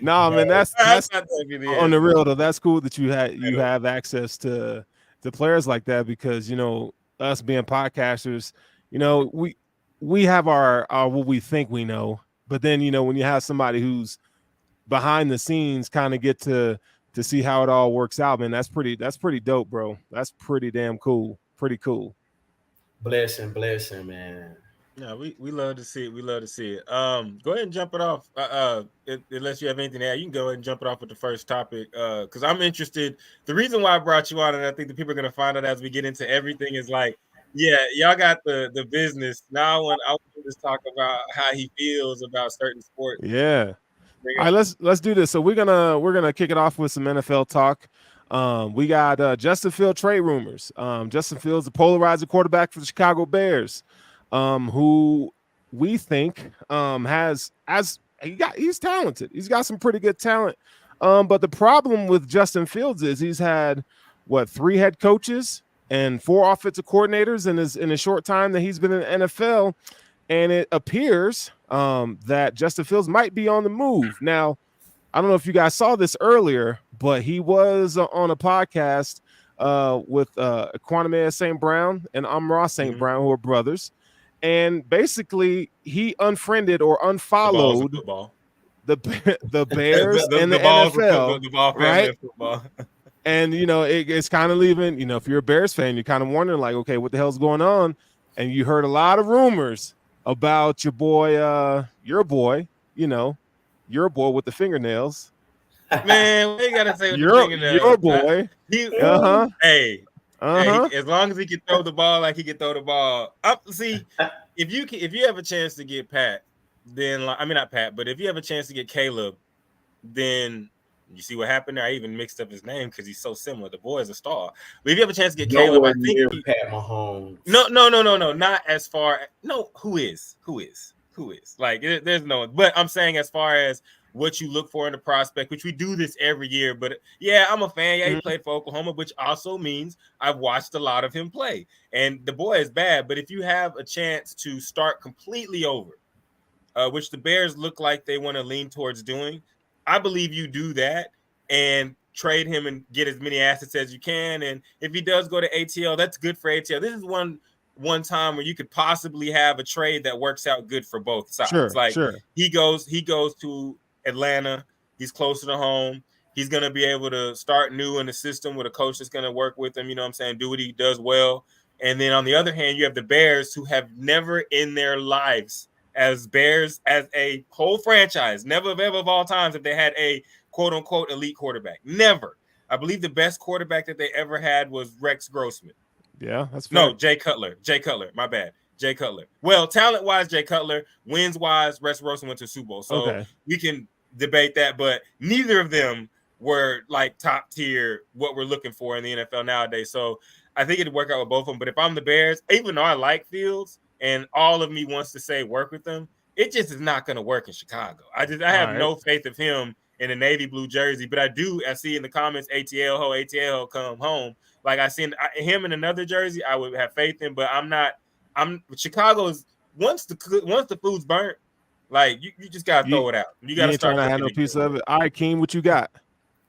No, man, that's not that be the on the answer. real though. That's cool that you have access to players like that because us being podcasters, we have our what we think we know, but then when you have somebody who's behind the scenes, kind of get to see how it all works out, man. That's pretty dope, bro. That's pretty damn cool. Pretty cool. Blessing, man. Yeah, we love to see it. We love to see it. Go ahead and jump it off. Unless you have anything to add, you can go ahead and jump it off with the first topic. Because I'm interested. The reason why I brought you on, and I think the people are gonna find out as we get into everything, is like, yeah, y'all got the business. Now I want to just talk about how he feels about certain sports. Yeah. All right, let's do this. So we're gonna kick it off with some NFL talk. We got Justin Fields trade rumors. Justin Fields, the polarizing quarterback for the Chicago Bears, who we think he's talented. He's got some pretty good talent. But the problem with Justin Fields is he's had 3 head coaches and 4 offensive coordinators in his short time that he's been in the NFL. And it appears that Justin Fields might be on the move. Now, I don't know if you guys saw this earlier, but he was on a podcast with Quantum St. Brown and Amra St. Brown, who are brothers. And basically, he unfriended or unfollowed the Bears and the NFL. The ball right? Football. And, it's kind of leaving, if you're a Bears fan, you're kind of wondering, like, okay, what the hell's going on? And you heard a lot of rumors about your boy with the fingernails. Man, we gotta say your boy. Hey, as long as he can throw the ball like he can throw the ball. See, if you have a chance to get Pat, then not Pat, but if you have a chance to get Caleb, then you see what happened there. I even mixed up his name because he's so similar. The boy is a star. But if you have a chance to get Caleb, I think Pat Mahomes. No, not as far. No, who is? Like, there's no one. But I'm saying as far as what you look for in the prospect, which we do this every year. But yeah, I'm a fan. Yeah, he played for Oklahoma, which also means I've watched a lot of him play. And the boy is bad. But if you have a chance to start completely over, which the Bears look like they want to lean towards doing, I believe you do that and trade him and get as many assets as you can. And if he does go to ATL, that's good for ATL. This is one time where you could possibly have a trade that works out good for both sides. Sure. He goes to Atlanta. He's closer to home. He's going to be able to start new in the system with a coach that's going to work with him, do what he does well. And then on the other hand, you have the Bears, who have never in their lives as Bears, as a whole franchise, never ever of all times have they had a quote-unquote elite quarterback. Never. I believe the best quarterback that they ever had was Rex Grossman. Yeah, that's fair. No, Jay Cutler. My bad. Jay Cutler. Well, talent-wise, Jay Cutler. Wins-wise, Rex Grossman went to Super Bowl. So we can debate that, but neither of them were like top tier what we're looking for in the NFL nowadays. So I think it'd work out with both of them. But if I'm the Bears, even though I like Fields and all of me wants to say work with them, it just is not going to work in Chicago. I have no faith of him in a navy blue jersey, but I see in the comments, ATL come home. Like I seen him in another jersey, I would have faith in, but Chicago's once the food's burnt, like you just gotta throw it out. You gotta start. To have no piece of it. All right, Keem, what you got?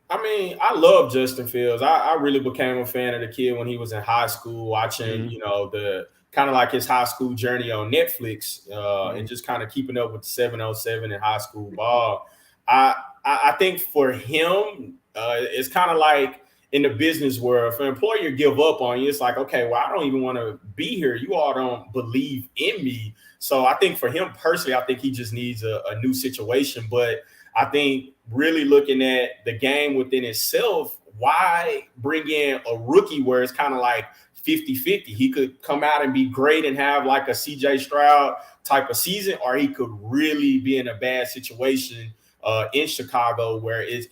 I mean, I love Justin Fields. I really became a fan of the kid when he was in high school, watching the kind of like his high school journey on Netflix, and just kind of keeping up with the 707 in high school ball. I think for him, it's kind of like in the business world, if an employer give up on you, it's like, okay, well, I don't even want to be here. You all don't believe in me. So I think for him personally, I think he just needs a new situation. But I think really looking at the game within itself, why bring in a rookie where it's kind of like 50-50? He could come out and be great and have like a CJ Stroud type of season, or he could really be in a bad situation in Chicago where it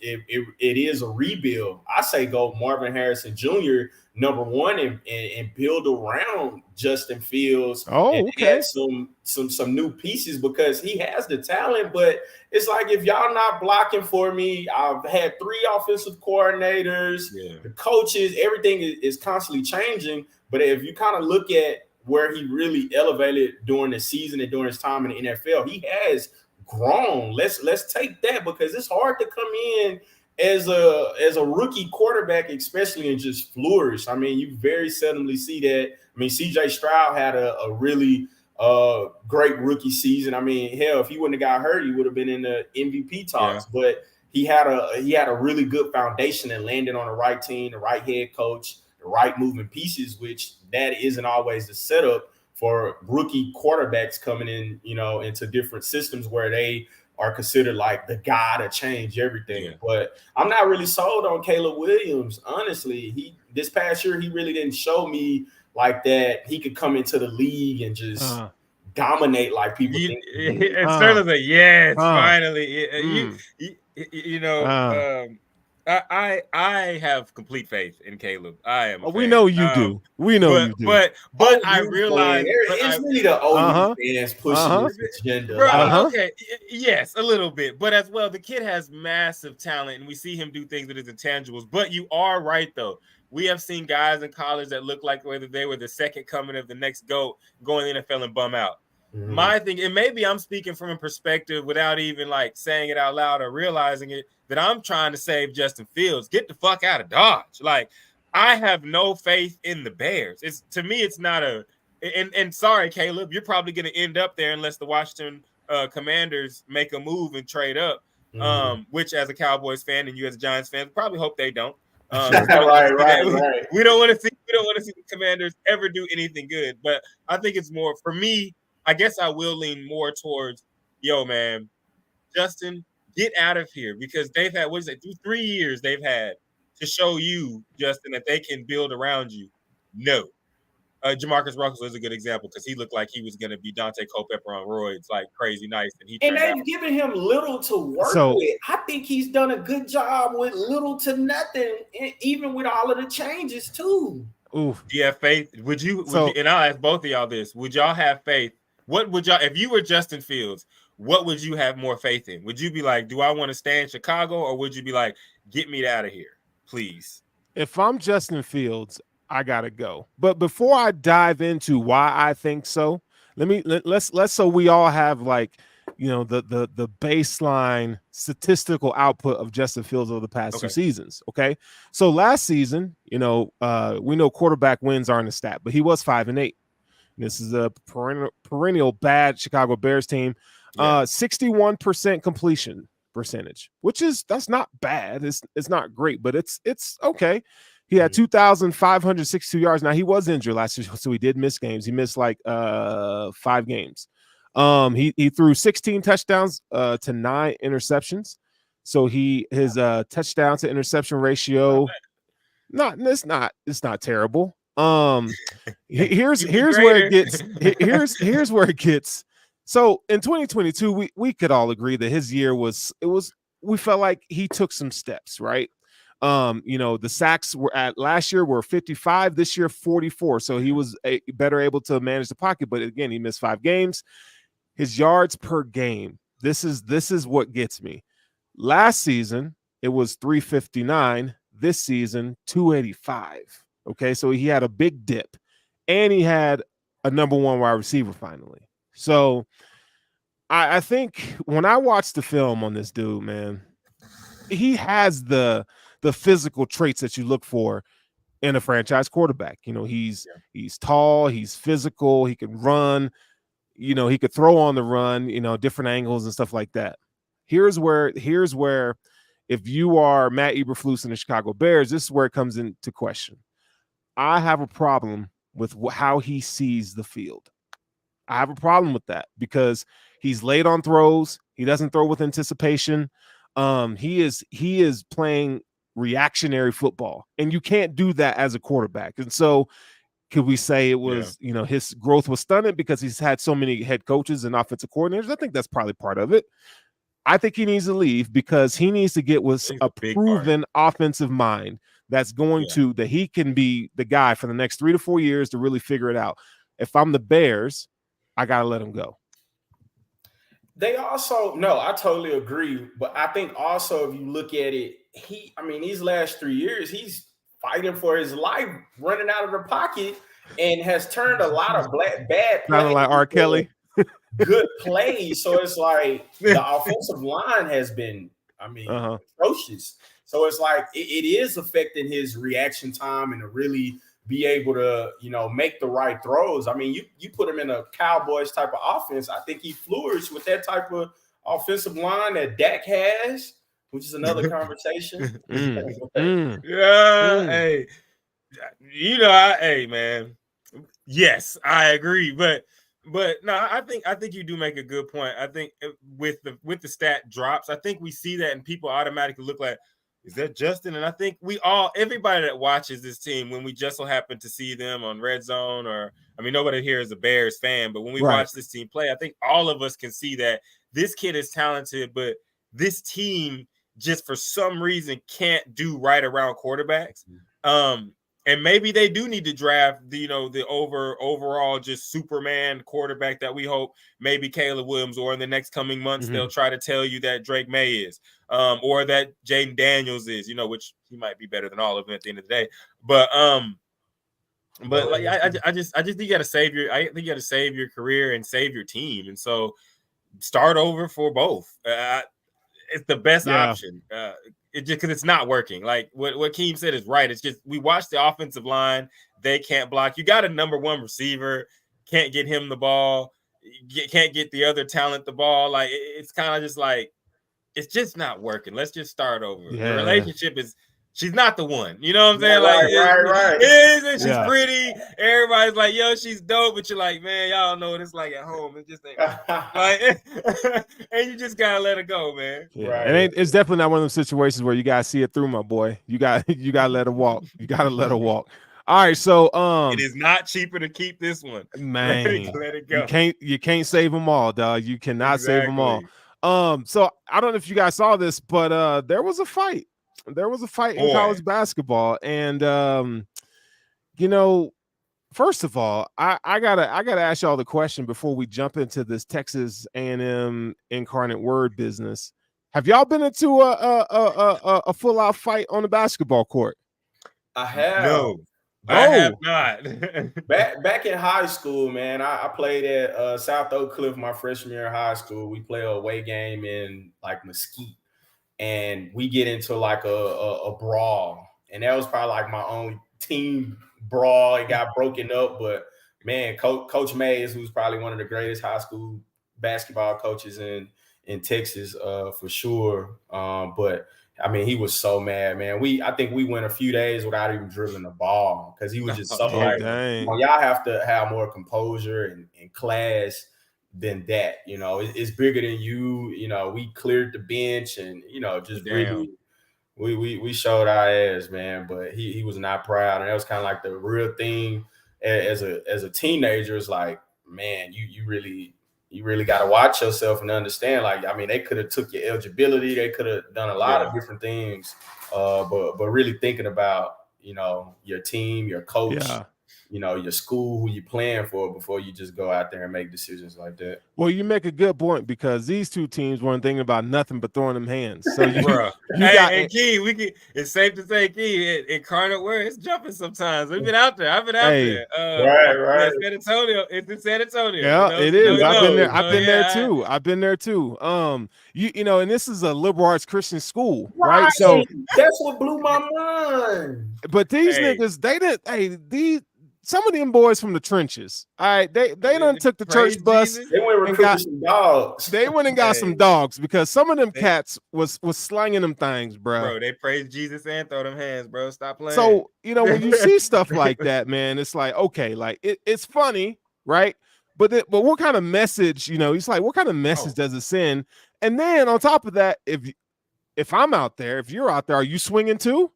is a rebuild. I say go Marvin Harrison Jr. number one and build around Justin Fields. Add some new pieces because he has the talent. But it's like, if y'all not blocking for me, I've had 3 offensive coordinators, the coaches, everything is constantly changing. But if you kind of look at where he really elevated during the season and during his time in the NFL, he has grown. Let's take that, because it's hard to come in as a rookie quarterback, especially, and just flourish. I mean, you very seldomly see that. I mean, CJ Stroud had a really great rookie season. I mean, hell, if he wouldn't have got hurt, he would have been in the MVP talks. Yeah. But he had a really good foundation and landed on the right team, the right head coach, the right moving pieces, which that isn't always the setup for rookie quarterbacks coming in, into different systems where they are considered like the guy to change everything. Yeah. But I'm not really sold on Caleb Williams. Honestly, this past year, he really didn't show me like that he could come into the league and just dominate like people think. It's certainly like, yes, finally. I have complete faith in Caleb. I am. We know you do. We know you do. But I realize it's really the OU fans pushing this agenda. Bro, okay, yes, a little bit, but as well, the kid has massive talent, and we see him do things with his intangibles. But you are right, though. We have seen guys in college that look like whether they were the second coming of the next GOAT going to the NFL and bum out. Mm-hmm. My thing, and maybe I'm speaking from a perspective without even like saying it out loud or realizing it, that I'm trying to save Justin Fields. Get the fuck out of Dodge. Like, I have no faith in the Bears. To me, it's not and sorry, Caleb, you're probably going to end up there unless the Washington Commanders make a move and trade up, which as a Cowboys fan and you as a Giants fan, probably hope they don't. Right. We don't want to see the Commanders ever do anything good. But I think it's more, for me, I guess I will lean more towards, yo, man, Justin, get out of here, because they've had, 3 years they've had to show you, Justin, that they can build around you. No. Jamarcus Russell is a good example, because he looked like he was going to be Dante Culpepper on roids, like crazy nice. And they've given him little to work with. I think he's done a good job with little to nothing, even with all of the changes, too. Ooh. Do you have faith? Would you, and I'll ask both of y'all this, would y'all have faith? What would y'all, if you were Justin Fields, what would you have more faith in? Would you be like, do I want to stay in Chicago, or would you be like, get me out of here, please? If I'm Justin Fields, I gotta go. But before I dive into why I think so, let's so we all have like, the baseline statistical output of Justin Fields over the past 2 seasons. Okay, so last season, we know quarterback wins aren't a stat, but he was 5-8. This is a perennial bad Chicago Bears team. 61% completion percentage, that's not bad. It's not great, but it's okay. He had 2,562 yards. Now, he was injured last year, so he did miss games. He missed like 5 games. He threw 16 touchdowns to 9 interceptions. So his touchdown to interception ratio, it's not terrible. Here's where it gets. So in 2022, we could all agree that his year we felt like he took some steps, right? The sacks last year were 55, this year 44. So he was better able to manage the pocket, but again, he missed 5 games. His yards per game. This is what gets me. Last season, it was 359. This season, 285. Okay, so he had a big dip, and he had a number 1 wide receiver finally. So I think when I watched the film on this dude, man, he has the physical traits that you look for in a franchise quarterback. He's tall, he's physical, he can run, he could throw on the run, different angles and stuff like that. Here's where if you are Matt Eberflus and the Chicago Bears, this is where it comes into question. I have a problem with how he sees the field. I have a problem with that because he's late on throws. He doesn't throw with anticipation. He is playing reactionary football, and you can't do that as a quarterback. And so could we say it was, his growth was stunted because he's had so many head coaches and offensive coordinators? I think that's probably part of it. I think he needs to leave because he needs to get with a proven offensive mind that's going that he can be the guy for the next 3 to 4 years to really figure it out. If I'm the Bears, I got to let him go. I totally agree. But I think also if you look at it, these last 3 years, he's fighting for his life, running out of the pocket, and has turned a lot of bad plays. Kind of like R. Kelly. good plays. So it's like the offensive line has been, atrocious. So it's like it is affecting his reaction time and to really be able to, make the right throws. I mean, you put him in a Cowboys type of offense, I think he flourished with that type of offensive line that Dak has, which is another conversation. Hey, hey, man. Yes, I agree, but no, I think you do make a good point. I think with the stat drops, I think we see that and people automatically look like, is that Justin? And I think everybody that watches this team, when we just so happen to see them on Red Zone, or nobody here is a Bears fan, but when we watch this team play, I think all of us can see that this kid is talented, but this team just for some reason can't do right around quarterbacks. And maybe they do need to draft the overall just Superman quarterback that we hope maybe Caleb Williams, or in the next coming months they'll try to tell you that Drake May is, or that Jaden Daniels is, which he might be better than all of them at the end of the day. But like I just think you got to save your career and save your team, and so start over for both. It's the best option. Because it's not working. Like what Keem said is right. It's just we watch the offensive line. They can't block. You got a number one receiver. Can't get him the ball. Can't get the other talent the ball. Like it's kind of just like it's just not working. Let's just start over. Yeah. The relationship is. She's not the one. You know what I'm saying? Right. She's pretty. Everybody's like, yo, she's dope. But you're like, man, y'all know what it's like at home. It just ain't like, and you just gotta let it go, man. Yeah. Right. It's definitely not one of those situations where you gotta see it through, my boy. You gotta let her walk. You gotta let her walk. All right, so it is not cheaper to keep this one. Man, let it go. You can't save them all, dog. You cannot save them all. So I don't know if you guys saw this, but there was a fight. There was a fight in college basketball, and first of all, I gotta ask y'all the question before we jump into this Texas A&M Incarnate Word business. Have y'all been into a full out fight on the basketball court? I have. No, I have not. back in high school, man, I played at South Oak Cliff my freshman year of high school. We play a away game in like Mesquite. And we get into like a brawl, and that was probably like my only team brawl. It got broken up, but man, Coach Mays, who's probably one of the greatest high school basketball coaches in Texas, for sure. But I mean, he was so mad, man. I think we went a few days without even dribbling the ball because he was just so like, y'all have to have more composure and class than that. It's bigger than you. We cleared the bench and just really we showed our ass, man. But he was not proud, and that was kind of like the real thing as a teenager. It's like, man, you really got to watch yourself and understand. Like, I mean, they could have took your eligibility, they could have done a lot of different things, but really thinking about your team, your coach. Your school, who you playing for, before you just go out there and make decisions like that. Well, you make a good point, because these two teams weren't thinking about nothing but throwing them hands. So Key, it's safe to say, Key, Incarnate Word, it's jumping sometimes. We've been out there. I've been out there. Right. San Antonio. It's in San Antonio. Yeah, it is. I've been there too. I've been there too. And this is a liberal arts Christian school, right? So that's what blew my mind. But these niggas, they didn't. Some of them boys from the trenches, all right, they done took the church bus. They went and recruited some dogs. They went and got some dogs, because some of them cats was slanging them things, bro. They praise Jesus and throw them hands, bro. Stop playing. So when you see stuff like that, man, it's like, okay, like it's funny, right? But what kind of message, it's like, what kind of message does it send? And then on top of that, if I'm out there, if you're out there, are you swinging too?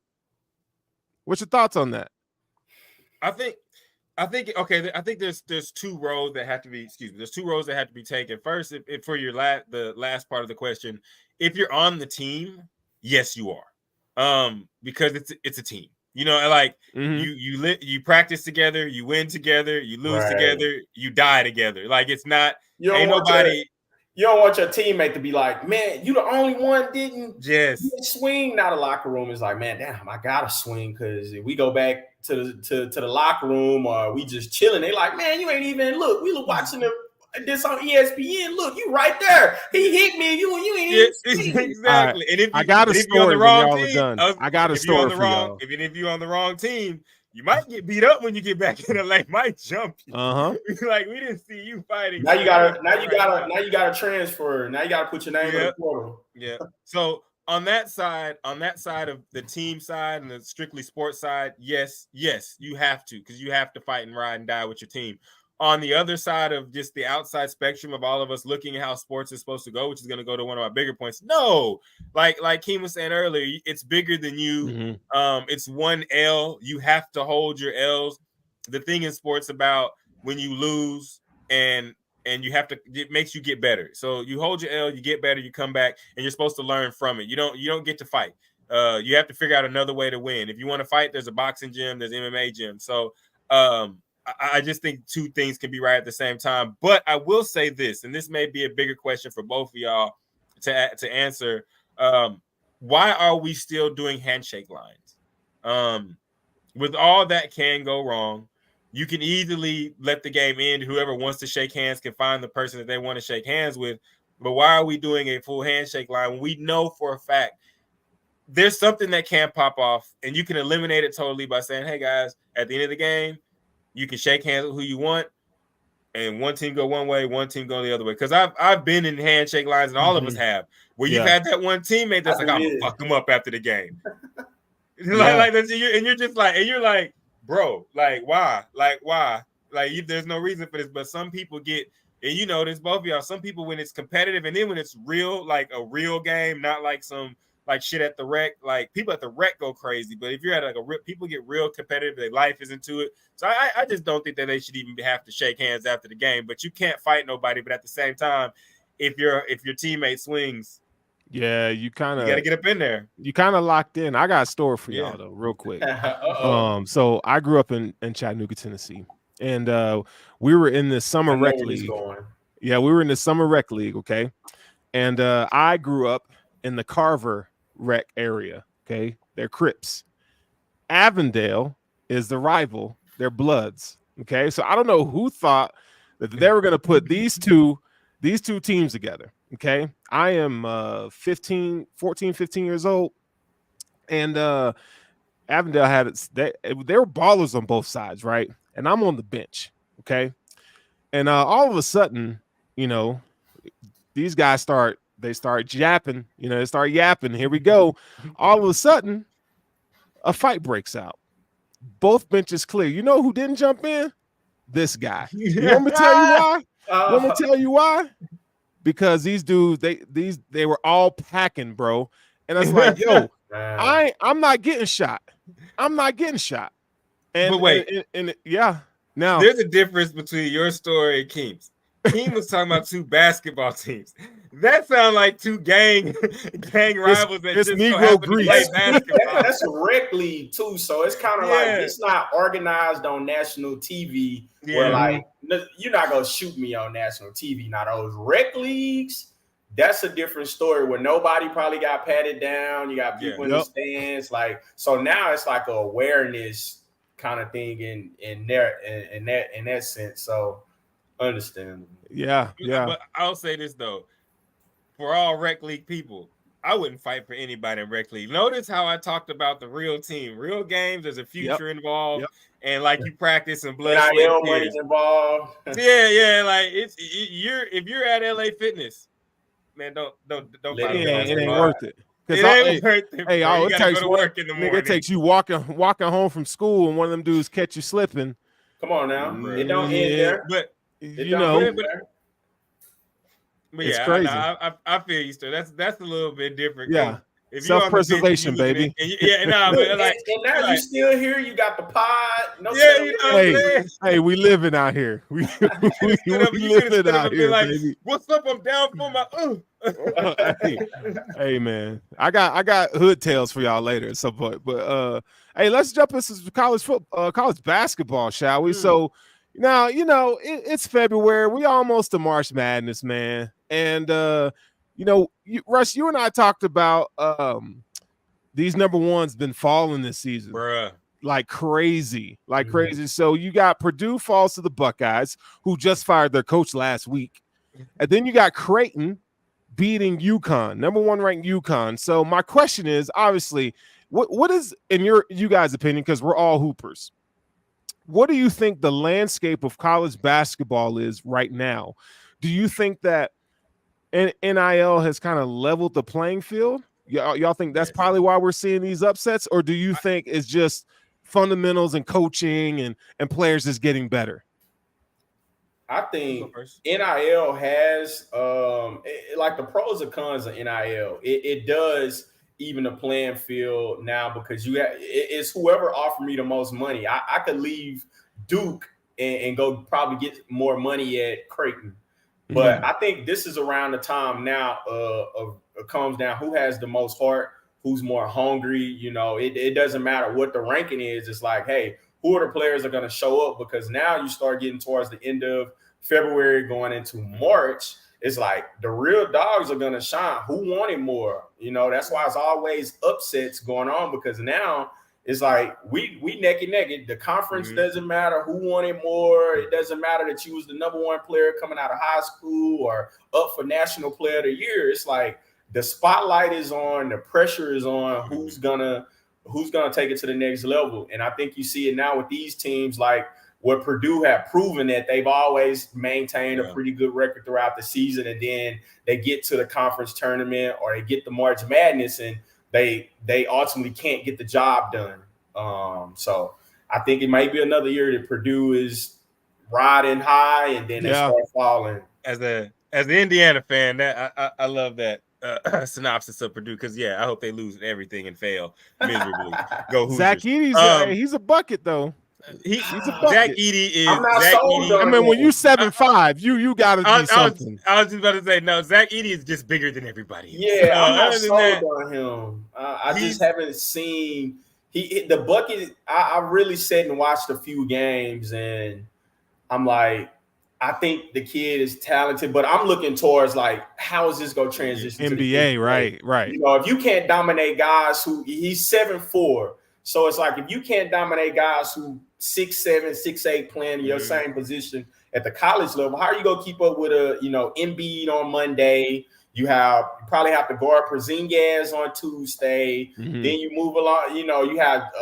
What's your thoughts on that? I think there's two roads that have to be. There's two roads that have to be taken. First, if for your the last part of the question, if you're on the team, yes, you are, because it's a team. You practice together, you win together, you lose together, you die together. Like, it's not nobody. You don't want your teammate to be like, man, you the only one didn't swing. Now the locker room is like, man, damn, I gotta swing, because if we go back to the locker room or we just chilling, they like, man, you ain't even look. We were watching this on ESPN. Look, you right there. He hit me. You ain't even see me. Exactly. Right. And if I got a if you're on story the when wrong y'all are team, done. I got a if you're on story the for wrong, y'all. even if you're on the wrong team, you might get beat up when you get back in the lane. Might jump you. Like we didn't see you fighting. Now you gotta transfer. Now you gotta put your name in the portal. Yeah. So on that side of the team side and the strictly sports side, yes, you have to, because you have to fight and ride and die with your team. On the other side of just the outside spectrum of all of us looking at how sports is supposed to go, which is going to go to one of our bigger points. No, like Keem was saying earlier, it's bigger than you. Mm-hmm. It's one L. You have to hold your L's. The thing in sports about when you lose and you have to, it makes you get better. So you hold your L, you get better, you come back, and you're supposed to learn from it. You don't get to fight. You have to figure out another way to win. If you want to fight, there's a boxing gym, there's MMA gym. So I just think two things can be right at the same time. But I will say this, and this may be a bigger question for both of y'all to answer. Why are we still doing handshake lines? With all that can go wrong, you can easily let the game end. Whoever wants to shake hands can find the person that they want to shake hands with. But why are we doing a full handshake line when we know for a fact there's something that can pop off, and you can eliminate it totally by saying, hey, guys, at the end of the game, you can shake hands with who you want, and one team go one way, one team go the other way. Because I've been in handshake lines, and all of us have, where you've had that one teammate that's like, I'm going to fuck him up after the game. Like that's, and you're just like, and you're like, bro, like why, there's no reason for this. But some people get, and you know this, both of y'all, some people, when it's competitive, and then when it's real, like a real game, not like some like shit at the rec, like people at the rec go crazy. But if you're at like people get real competitive, their life is into it. So I just don't think that they should even have to shake hands after the game. But you can't fight nobody. But at the same time, if your teammate swings, yeah, you got to get up in there. You kind of locked in. I got a story for y'all though, real quick. So I grew up in Chattanooga, Tennessee, and we were in the summer rec league. Yeah, we were in the summer rec league. Okay, and I grew up in the Carver rec area. Okay, they're Crips. Avondale is the rival. They're Bloods. Okay, so I don't know who thought that they were going to put these two teams together. Okay, I am 14, 15 years old, and Avondale had they were ballers on both sides, right? And I'm on the bench, okay? And all of a sudden, you know, these guys start yapping, they start yapping. Here we go. All of a sudden, a fight breaks out. Both benches clear. You know who didn't jump in? This guy. You want me to tell you why? Let me tell you why. Because these dudes, they were all packing, bro. And I was like, yo, I'm not getting shot. I'm not getting shot. And but wait, and yeah. Now there's a difference between your story and Keem's. Keem was talking about two basketball teams. That sounds like two gang rivals that just Negro so happen to play basketball. That's a rec league too, so it's kind of like it's not organized on national TV. Where like you're not gonna shoot me on national TV. Now those rec leagues, that's a different story where nobody probably got patted down. You got people in the stands, like so now it's like a awareness kind of thing in that sense. So. Understand. Yeah. But I'll say this though, for all rec league people, I wouldn't fight for anybody in rec league. Notice how I talked about the real team, real games. There's a future involved, and like you practice and blood, sweat, and tears involved. Yeah. Like if you're at LA Fitness, man, don't fight. It ain't worth it. It ain't worth it. Hey, all it takes go to work in the morning. It takes you walking home from school, and one of them dudes catch you slipping. Come on now, it don't end there, but. But it's crazy. I feel you, sir. That's a little bit different. Yeah, if self-preservation, baby. But like, and now you still here. You got the pod. Hey, we living out here. We living out here, like, baby. What's up? I'm down for my. Hey, man, I got hood tales for y'all later at some point. But hey, let's jump into college basketball, shall we? So. Now, it's February. We almost to March Madness, man. And, Russ, you and I talked about these number ones been falling this season. Bruh. like crazy. So you got Purdue falls to the Buckeyes, who just fired their coach last week. And then you got Creighton beating UConn, number 1 ranked UConn. So my question is, obviously, what is, in you guys' opinion, because we're all hoopers, what do you think the landscape of college basketball is right now? Do you think that NIL has kind of leveled the playing field? Y'all think that's probably why we're seeing these upsets, or do you think it's just fundamentals and coaching and players is getting better? I think NIL has like the pros and cons of NIL. It does even the playing field now, because it's whoever offered me the most money. I could leave Duke and go probably get more money at Creighton. But I think this is around the time now of comes down who has the most heart, who's more hungry. You know, it doesn't matter what the ranking is. It's like, hey, who are the players that are going to show up? Because now you start getting towards the end of February going into March. It's like the real dogs are going to shine. Who wanted more? You know, that's why it's always upsets going on, because now it's like we neck and neck. The conference doesn't matter who wanted more. It doesn't matter that you was the number 1 player coming out of high school or up for National Player of the Year. It's like the spotlight is on, the pressure is on. Who's gonna take it to the next level? And I think you see it now with these teams, like what Purdue have proven that they've always maintained a pretty good record throughout the season, and then they get to the conference tournament or they get the March Madness and they ultimately can't get the job done. So I think it might be another year that Purdue is riding high and then they start falling. As the Indiana fan, that I love that synopsis of Purdue, because I hope they lose everything and fail miserably. Go Hoosiers. Zach Edey's he's a bucket though. He's a bucket. Zach Edey is. I'm not sold on I mean, when you 7'5", you gotta be something. I was just about to say, no, Zach Edey is just bigger than everybody. Yeah, I'm not sold on him. I just haven't seen the bucket. I really sat and watched a few games, and I'm like, I think the kid is talented, but I'm looking towards like, how is this going to transition to the NBA? Right. You know, if you can't dominate guys he's 7'4", so it's like if you can't dominate guys who 6'7", 6'8", playing your same position at the college level, how are you gonna keep up with Embiid on Monday? You probably have to guard Porzingis on Tuesday. Then you move along. You know, you have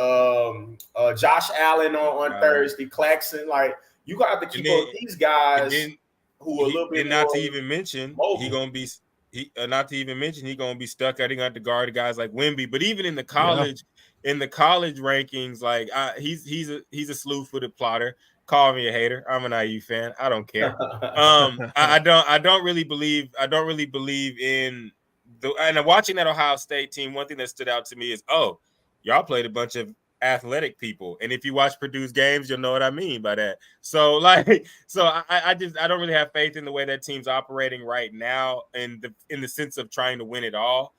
Josh Allen on Thursday, Claxton. Like, you got to keep up with these guys who are a little bit. And not to even mention, he's gonna be stuck. I think have to guard guys like Wemby. But even in the college. In the college rankings, like he's a slew-footed plotter. Call me a hater. I'm an IU fan. I don't care. I don't really believe in and watching that Ohio State team. One thing that stood out to me is, y'all played a bunch of athletic people, and if you watch Purdue's games, you'll know what I mean by that. So I don't really have faith in the way that team's operating right now, in the sense of trying to win it all.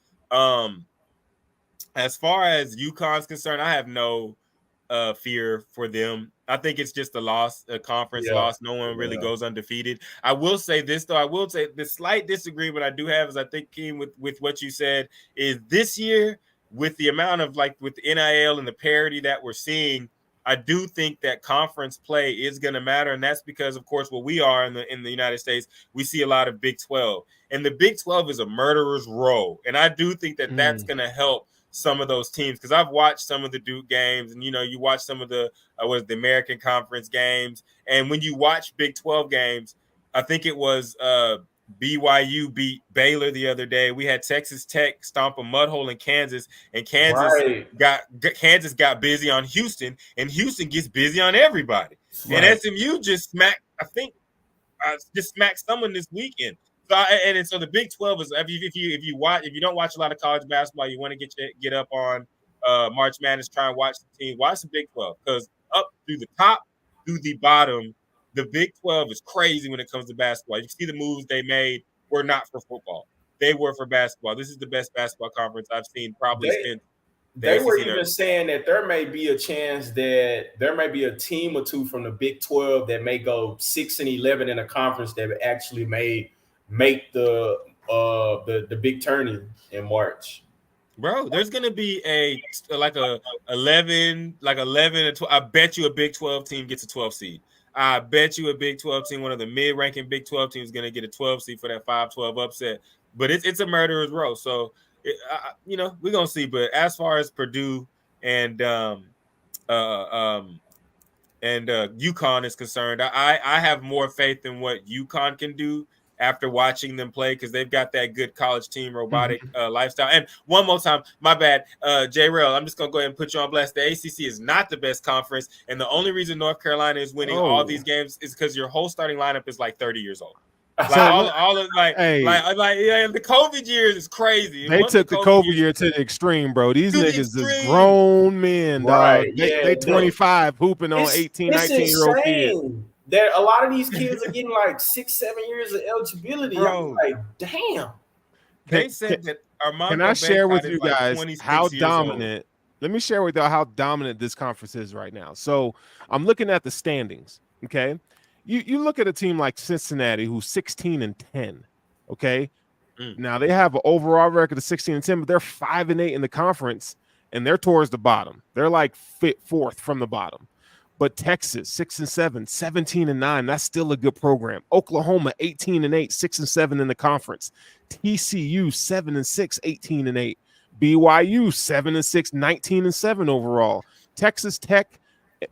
As far as UConn's concerned, I have no fear for them. I think it's just a conference loss. No one really goes undefeated. I will say this, though. I will say the slight disagreement I do have is, I think, Keem, with what you said, is this year, with the amount of, like, with the NIL and the parity that we're seeing, I do think that conference play is going to matter. And that's because, of course, what we are in the United States, we see a lot of Big 12. And the Big 12 is a murderer's row. And I do think that that's going to help some of those teams, because I've watched some of the Duke games, and you watch some of the the American Conference games, and when you watch Big 12 games, I think it was BYU beat Baylor the other day. We had Texas Tech stomp a mud hole in Kansas, and Kansas got busy on Houston, and Houston gets busy on everybody. Right. And SMU just smacked someone this weekend. So the Big 12 is, if you don't watch a lot of college basketball, you want to get up on March Madness, try and watch the team. Watch the Big 12, because up through the top, through the bottom, the Big 12 is crazy when it comes to basketball. You see the moves they made were not for football; they were for basketball. This is the best basketball conference I've seen probably since. They were even saying that there may be a chance that there may be a team or two from the Big 12 that may go 6-11 in a conference that actually make the big tourney in March. Bro, there's gonna be a 11 and 12. I bet you a Big 12 team gets a 12 seed. I bet you a Big 12 team, one of the mid-ranking Big 12 teams, is gonna get a 12 seed for that 5-12 upset. But it's a murderer's row. So we're gonna see. But as far as Purdue and UConn is concerned, I have more faith in what UConn can do after watching them play, because they've got that good college team robotic lifestyle. And one more time, my bad, J-Rail, I'm just going to go ahead and put you on blast. The ACC is not the best conference, and the only reason North Carolina is winning all these games is because your whole starting lineup is like 30 years old. Like the COVID years is crazy. They took the COVID year to the extreme, bro. These niggas is grown men, dog. They 25 hooping on 18, 19-year-old kids. There, a lot of these kids are getting like 6-7 years of eligibility. Bro. I'm like, damn. They said that Armando. Can I share with you guys how dominant? Let me share with y'all how dominant this conference is right now. So I'm looking at the standings. Okay, you look at a team like Cincinnati, who's 16-10. Okay, now they have an overall record of 16-10, but they're 5-8 in the conference, and they're towards the bottom. They're like fourth from the bottom. But Texas, 6-7, 17-9. That's still a good program. Oklahoma, 18-8, 6-7 in the conference. TCU, 7-6, 18-8. BYU, 7-6, 19-7 overall. Texas Tech,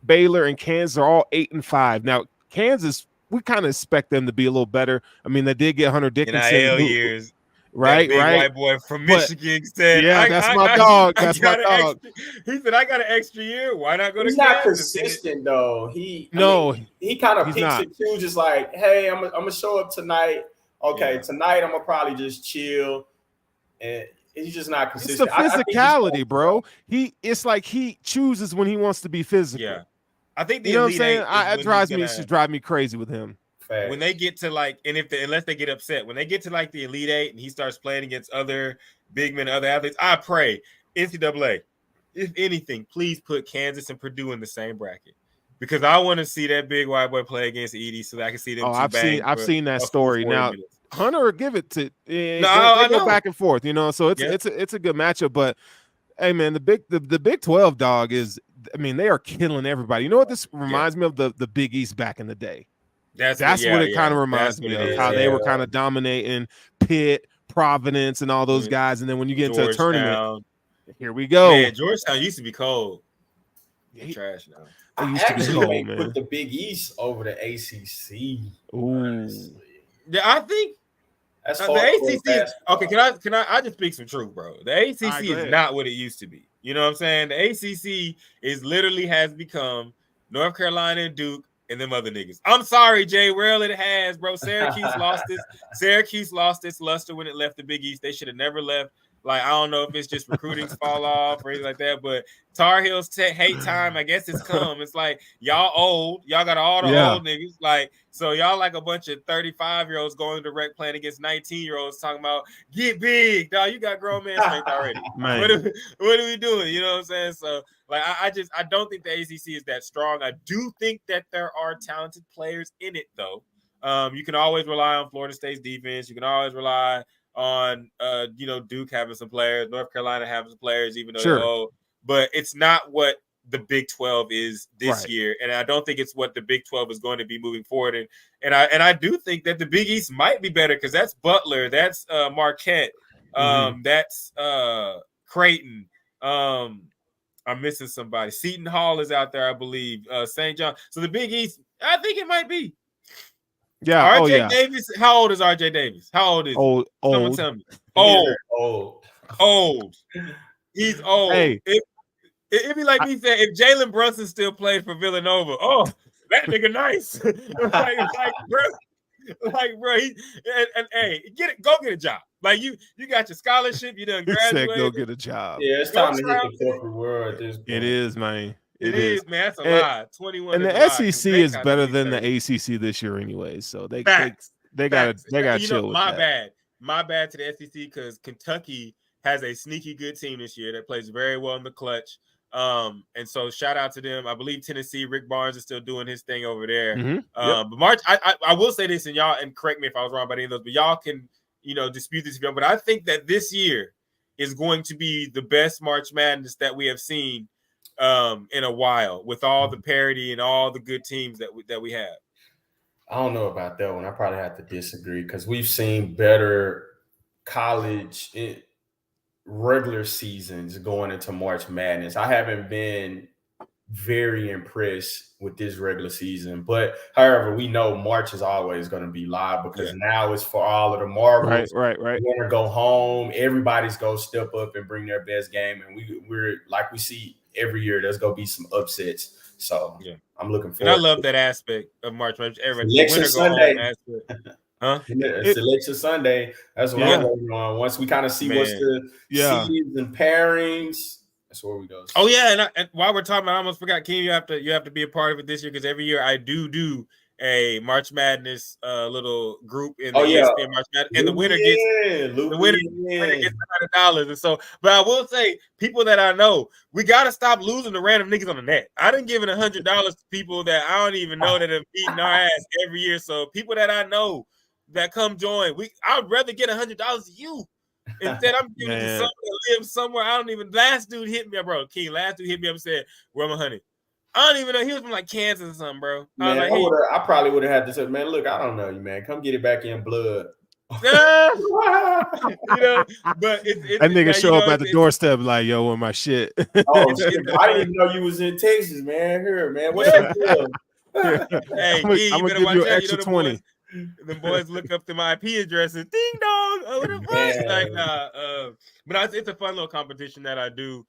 Baylor, and Kansas are all 8-5. Now, Kansas, we kind of expect them to be a little better. I mean, they did get Hunter Dickinson. NIL years. Right, big white boy from Michigan said, "Yeah, that's my dog. That's my dog." He said, "I got an extra year. Why not go to Kansas?" He's not consistent though. He kind of picks and chooses. Like, hey, I'm gonna show up tonight. Okay, tonight I'm gonna probably just chill, and he's just not consistent. It's the physicality, bro. It's like he chooses when he wants to be physical. Yeah, I think you know what I'm saying. It drives me. It should drive me crazy with him. When they get to unless they get upset, when they get to like the Elite Eight and he starts playing against other big men, other athletes, I pray NCAA, if anything, please put Kansas and Purdue in the same bracket, because I want to see that big white boy play against Edie so that I can see them. I've seen that story. Now minutes. Hunter, give it to they go back and forth, so it's a good matchup. But hey, man, the Big 12 dog is. I mean, they are killing everybody. You know what this reminds me of? The Big East back in the day. That's what it kind of reminds me of, how they were kind of dominating Pitt, Providence, and all those guys. And then when you get into a tournament, here we go. Man, Georgetown used to be cold. Trash now. I used to be cold, man. Put the Big East over the ACC. Ooh. Yeah, I think that's the ACC. Okay, can I just speak some truth, bro? The ACC is not what it used to be. You know what I'm saying? The ACC has become North Carolina and Duke and them other niggas. I'm sorry, Jay. Well, it has, bro. Syracuse lost its luster when it left the Big East. They should have never left. Like, I don't know if it's just recruiting's fall off or anything like that, but Tar Heels hate time. I guess it's come. It's like, y'all old. Y'all got all the old niggas. Like, so y'all like a bunch of 35-year-olds going to rec playing against 19-year-olds talking about, get big, dog. You got grown man strength already. What are we doing? You know what I'm saying? So, like, I don't think the ACC is that strong. I do think that there are talented players in it, though. You can always rely on Florida State's defense. You can always rely on Duke having some players, North Carolina having some players, even though they're old. But it's not what the Big 12 is this year, and I don't think it's what the Big 12 is going to be moving forward. And I do think that the Big East might be better, because that's Butler, that's Marquette, that's Creighton. I'm missing somebody. Seton Hall is out there, I believe. St. John. So the Big East, I think it might be. Yeah. RJ Davis. How old is RJ Davis? How old is he? Someone tell me. Old. He's old. Hey. It'd be like me saying, if Jalen Brunson still played for Villanova, that nigga nice. bro, hey, go get a job. Like, you got your scholarship, you done graduated. Go get a job. Yeah, it's time to hit the corporate world at this point. It is, man. It is, man. That's a lie. 21. And the SEC is better than the ACC this year, anyway. So they gotta chill with that. My bad to the SEC, because Kentucky has a sneaky good team this year that plays very well in the clutch. And so shout out to them. I believe Tennessee, Rick Barnes is still doing his thing over there. But March, I will say this, and y'all, and correct me if I was wrong about any of those, but y'all can dispute this if you want. But I think that this year is going to be the best March Madness that we have seen in a while, with all the parity and all the good teams that we have. I don't know about that one. I probably have to disagree because we've seen better college regular seasons going into March Madness. I haven't been very impressed with this regular season, but however, we know March is always going to be live because now it's for all of the marbles. Right. Want to go home. Everybody's going to step up and bring their best game, and we're like we see every year. There's going to be some upsets. So I'm looking forward. And I love that aspect of March Madness. Selection Sunday. Huh? Selection Sunday. That's what I'm waiting on. Once we kind of see what's the seeds and pairings, that's where we go. Oh yeah, and while we're talking, I almost forgot, King. You have to be a part of it this year because every year I do a March Madness little group in the ESPN March Madness, and the winner gets $100. And so, but I will say, people that I know, we got to stop losing to random niggas on the net. I done given $100 to people that I don't even know that have beaten our ass every year. So people that I know that come join, I'd rather get $100 to you. Instead, I'm giving it to someone that lives somewhere. I don't even. Last dude hit me up, bro. King. Last dude hit me up and said, "Where am I, honey?" I don't even know. He was from like Kansas or something, bro. Man, I probably would have had to say, "Man, look, I don't know you, man. Come get it back in blood." But it's that nigga show up at the doorstep like, "Yo, where my shit?" I didn't even know you was in Texas, man. Here, man. What's up? Hey, I'm gonna give you an extra 20. The boys look up to my IP addresses. Ding dong. Oh, what the fuck? Like, but it's a fun little competition that I do.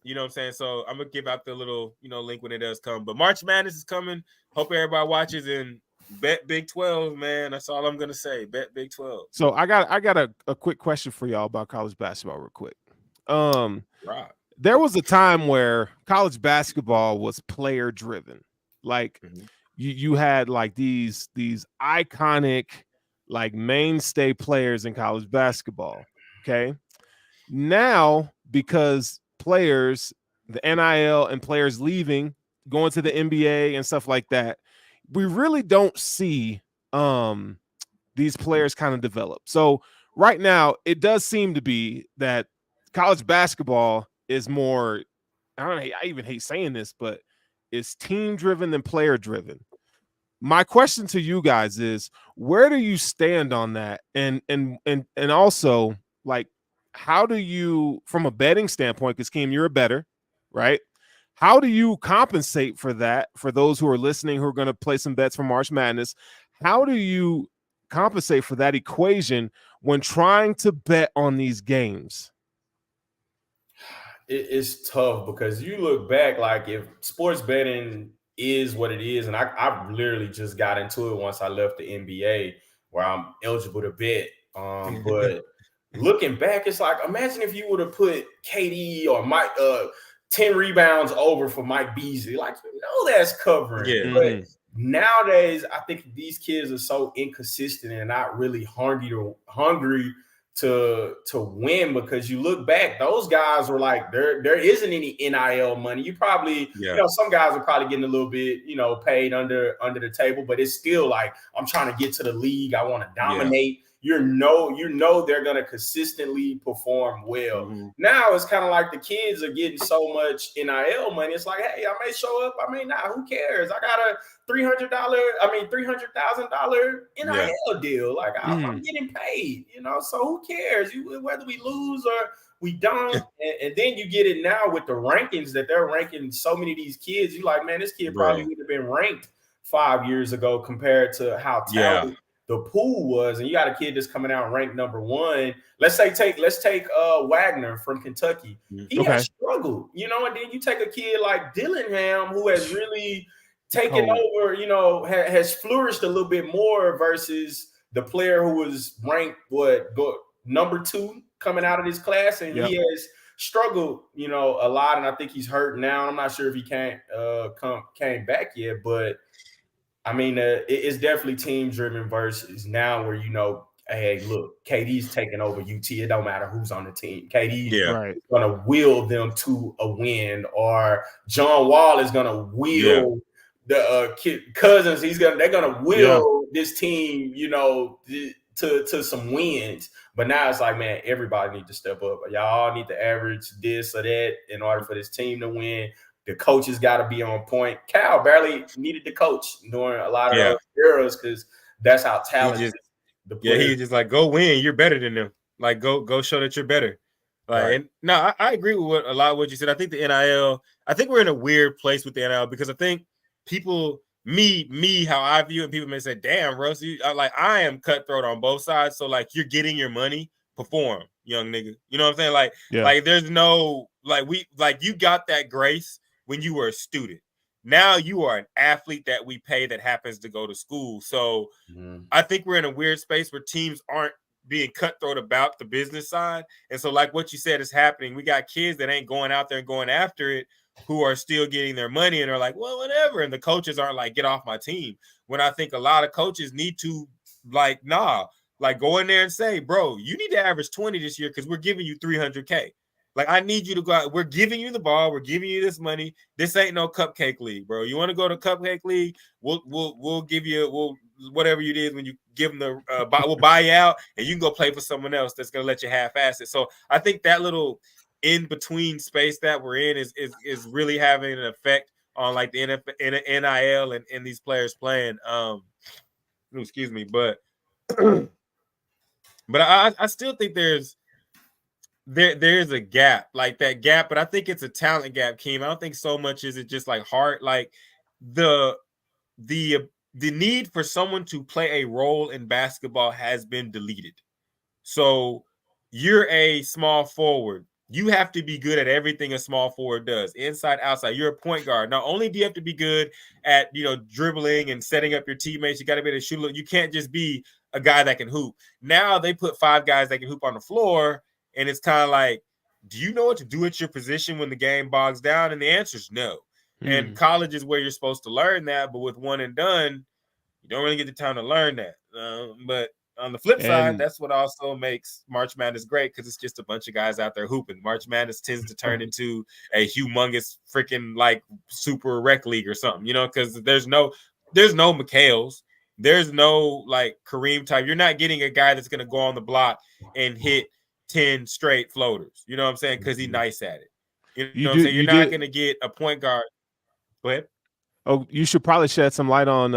You know what I'm saying? So I'm gonna give out the little, link when it does come. But March Madness is coming. Hope everybody watches and bet Big 12, man. That's all I'm gonna say. Bet Big 12. So I got a quick question for y'all about college basketball, real quick. Right. There was a time where college basketball was player driven, like. You had like these iconic, like mainstay players in college basketball. Okay. Now, because players, the NIL and players leaving, going to the NBA and stuff like that, we really don't see these players kind of develop. So right now, it does seem to be that college basketball is more, I even hate saying this, but it's team driven than player driven. My question to you guys is, where do you stand on that? And also, like, how do you, from a betting standpoint, because Keem, you're a bettor, right? How do you compensate for that for those who are listening who are going to play some bets for March Madness? How do you compensate for that equation when trying to bet on these games? It's tough because you look back, like if sports betting is what it is, and I literally just got into it once I left the NBA where I'm eligible to bet. But looking back, it's like, imagine if you would have put KD or Mike 10 rebounds over for Mike Beasley. Like, that's covering. Yeah. But nowadays, I think these kids are so inconsistent and not really hungry to win, because you look back, those guys were like, there isn't any NIL money. You probably, some guys are probably getting a little bit, paid under the table, but it's still like, I'm trying to get to the league. I want to dominate. They're going to consistently perform well. Mm-hmm. Now it's kind of like the kids are getting so much NIL money. It's like, hey, I may show up, I may not. Who cares? I got a $300,000 NIL deal. Like, I'm getting paid, so who cares? Whether we lose or we don't. and then you get it now with the rankings that they're ranking so many of these kids. You're like, man, this kid probably would have been ranked 5 years ago compared to how talented the pool was. And you got a kid that's coming out ranked number 1. Let's take Wagner from Kentucky. He has struggled, and then you take a kid like Dillingham, who has really taken over, has flourished a little bit more versus the player who was ranked number 2 coming out of this class, and he has struggled, a lot, and I think he's hurt now. I'm not sure if he came back yet, but I mean, it's definitely team driven versus now where, hey, look, KD's taking over UT. It don't matter who's on the team. KD is going to will them to a win, or John Wall is going to will the Cousins. They're going to will this team, to some wins. But now it's like, man, everybody need to step up. Y'all all need to average this or that in order for this team to win. The coaches got to be on point. Cal barely needed the coach during a lot of those eras because that's how talented the players. He was just like, go win. You're better than them. Like, go show that you're better. Like, right. And no, I agree with a lot of what you said. I think the NIL, I think we're in a weird place with the NIL because I think people, me, how I view it, people may say, damn, Russ, I am cutthroat on both sides. So, like, you're getting your money, perform, young nigga. You know what I'm saying? Like, like there's no, you got that grace when you were a student. Now you are an athlete that we pay that happens to go to school. So I think we're in a weird space where teams aren't being cutthroat about the business side. And so like what you said is happening. We got kids that ain't going out there and going after it who are still getting their money and are like, well, whatever. And the coaches aren't like, get off my team. When I think a lot of coaches need to go in there and say, bro, you need to average 20 this year because we're giving you $300K. Like, I need you to go out. We're giving you the ball. We're giving you this money. This ain't no cupcake league, bro. You want to go to cupcake league? We'll give you whatever you did when you give them the we'll buy you out and you can go play for someone else that's gonna let you half-ass it. So I think that little in between space that we're in is really having an effect on like the NIL and these players playing. Excuse me, but I still think there's a gap, like that gap, but I think it's a talent gap, Keem. I don't think so much is it just like heart, like the need for someone to play a role in basketball has been deleted. So you're a small forward. You have to be good at everything a small forward does, inside, outside. You're a point guard. Not only do you have to be good at, dribbling and setting up your teammates, you got to be able to shoot. You can't just be a guy that can hoop. Now they put 5 guys that can hoop on the floor, and it's kind of like, do you know what to do at your position when the game bogs down? And the answer is no. And college is where you're supposed to learn that, but with one and done, you don't really get the time to learn that. But on the flip side, that's what also makes March Madness great because it's just a bunch of guys out there hooping. March Madness tends to turn into a humongous freaking like super rec league or something, because there's no McHale's, there's no like Kareem type. You're not getting a guy that's going to go on the block and hit 10 straight floaters. You know what I'm saying? Because he's nice at it. You know what I'm saying? You're not going to get a point guard. Go ahead. Oh, you should probably shed some light on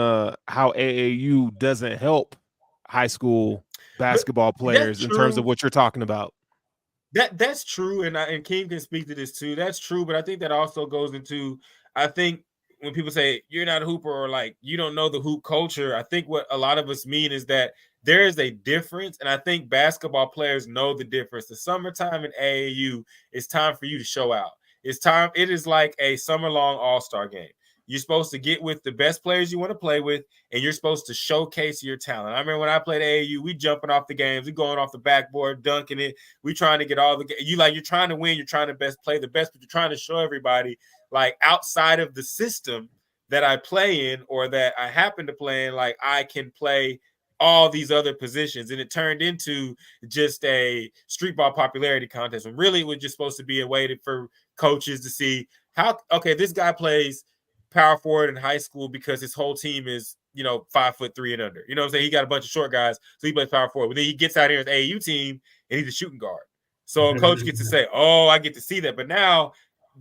how AAU doesn't help high school basketball players in terms of what you're talking about. That's true, and Keem can speak to this too. That's true, but I think that also goes into, I think when people say you're not a hooper or like you don't know the hoop culture, I think what a lot of us mean is that there is a difference, and I think basketball players know the difference. The summertime in AAU, it's time for you to show out. It's time. It is like a summer-long all-star game. You're supposed to get with the best players you want to play with, and you're supposed to showcase your talent. I remember when I played AAU, we jumping off the games, we going off the backboard, dunking it. We trying to get all the you're trying to win, you're trying to play the best, but you're trying to show everybody like outside of the system that I play in or that I happen to play in, like I can play all these other positions. And it turned into just a street ball popularity contest. And really it was just supposed to be a way for coaches to see how, okay, this guy plays power forward in high school because his whole team is, 5'3" and under. You know what I'm saying? He got a bunch of short guys, so he plays power forward. But then he gets out here as AAU team and he's a shooting guard. So a coach gets to say, oh, I get to see that. But now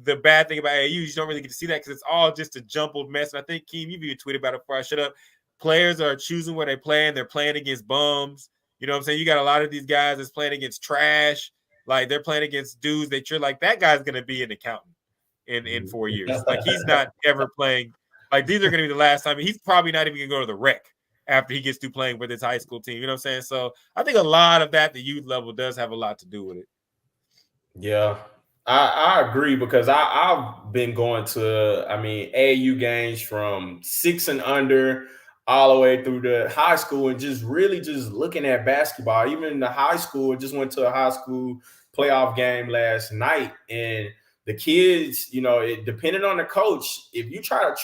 the bad thing about AAU, you don't really get to see that because it's all just a jumbled mess. And I think, Keem, you've even tweeted about it before I shut up. Players are choosing where they play, and they're playing against bums. You know what I'm saying? You got a lot of these guys that's playing against trash. Like they're playing against dudes that you're like, that guy's going to be an accountant in 4 years. Like he's not ever playing. Like these are going to be the last time. He's probably not even going to go to the rec after he gets through playing with his high school team. You know what I'm saying? So I think a lot of that, the youth level, does have a lot to do with it. Yeah, I agree because I've been going to, AAU games from 6 and under all the way through the high school and just really just looking at basketball. Even in the high school, just went to a high school playoff game last night, and the kids, it depended on the coach. If you try to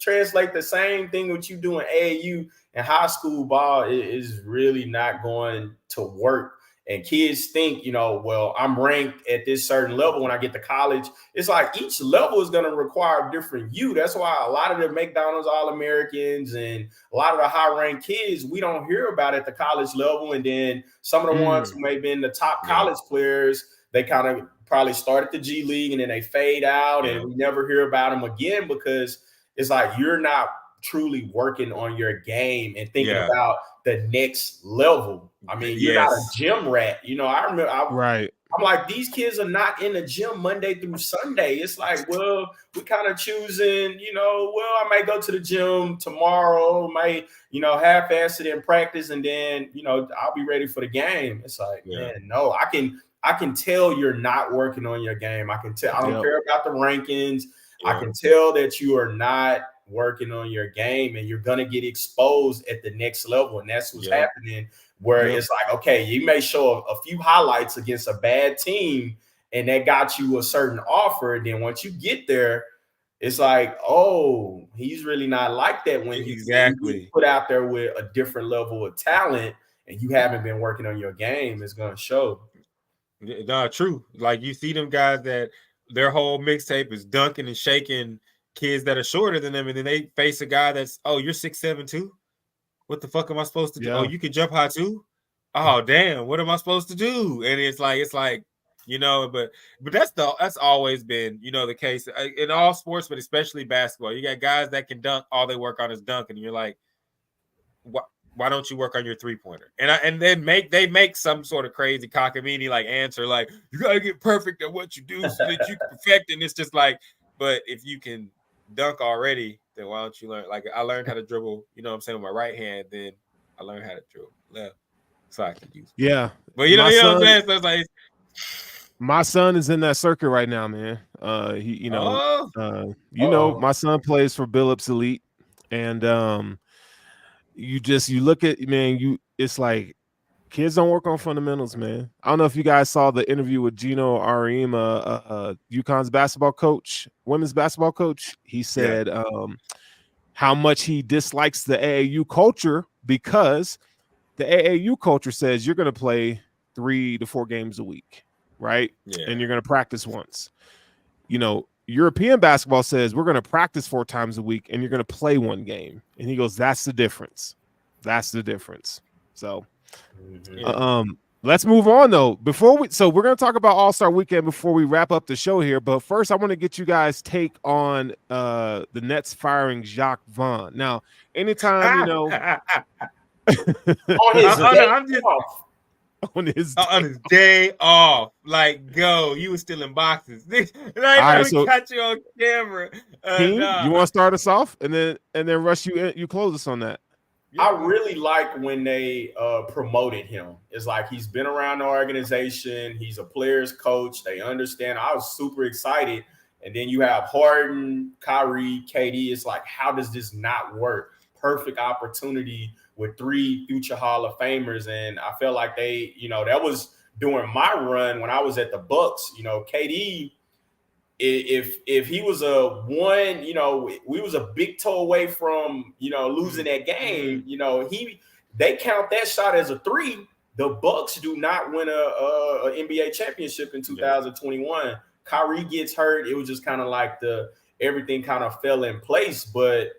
translate the same thing what you do in AAU and high school ball, it is really not going to work. And kids think, well, I'm ranked at this certain level when I get to college. It's like each level is going to require a different you. That's why a lot of the McDonald's All-Americans and a lot of the high-ranked kids, we don't hear about at the college level. And then some of the ones who may have been the top college players, they kind of probably start at the G League and then they fade out and we never hear about them again because it's like you're not truly working on your game and thinking about the next level. I mean, you're not a gym rat. I remember I'm like, these kids are not in the gym Monday through Sunday. It's like, well, we kind of choosing, I might go to the gym tomorrow, might, half-ass it in practice, and then, I'll be ready for the game. It's like, man, no, I can tell you're not working on your game. I can tell. I don't care about the rankings. I can tell that you are not working on your game and you're going to get exposed at the next level. And that's what's happening where it's like, okay, you may show a few highlights against a bad team and that got you a certain offer. And then once you get there, it's like, oh, he's really not like that when you put out there with a different level of talent and you haven't been working on your game. It's going to show. No, true. Like you see them guys that their whole mixtape is dunking and shaking kids that are shorter than them, and then they face a guy that's, oh, you're 6'7" too? What the fuck am I supposed to do? Oh, you can jump high too? Oh, damn, what am I supposed to do? And it's like, but that's always been, the case in all sports, but especially basketball. You got guys that can dunk, all they work on is dunking, and you're like, why don't you work on your three-pointer? And then they make some sort of crazy cockamamie like answer, like, you gotta get perfect at what you do so that you can perfect. And it's just like, but if you can dunk already, then why don't you learn? Like, I learned how to dribble, with my right hand, then I learned how to dribble left, so I can use it. Yeah. But you know what I'm saying? So it's like, my son is in that circuit right now, man. My son plays for Billups Elite, and you look at, man, it's like kids don't work on fundamentals, man. I don't know if you guys saw the interview with Gino Arima, UConn's basketball coach, women's basketball coach. He said how much he dislikes the AAU culture because the AAU culture says you're going to play 3 to 4 games a week, right? Yeah. And you're going to practice once. European basketball says we're going to practice 4 times a week and you're going to play 1 game. And he goes, that's the difference. That's the difference. So let's move on though. So we're going to talk about All-Star Weekend before we wrap up the show here. But first I want to get you guys' take on the Nets firing Jacques Vaughn. Now, anytime, on his day off, like, go, you were still in boxes. Catch you on camera. You want to start us off and then Rush, you close us on that. I really like when they promoted him. It's like he's been around the organization. He's a player's coach. They understand. I was super excited. And then you have Harden, Kyrie, KD. It's like, how does this not work? Perfect opportunity with 3 future Hall of Famers. And I felt like they, that was during my run when I was at the Bucks. KD, if he was a one, we was a big toe away from, losing that game. They count that shot as a 3. The Bucks do not win a NBA championship in 2021. Kyrie gets hurt. It was just kind of like everything kind of fell in place. But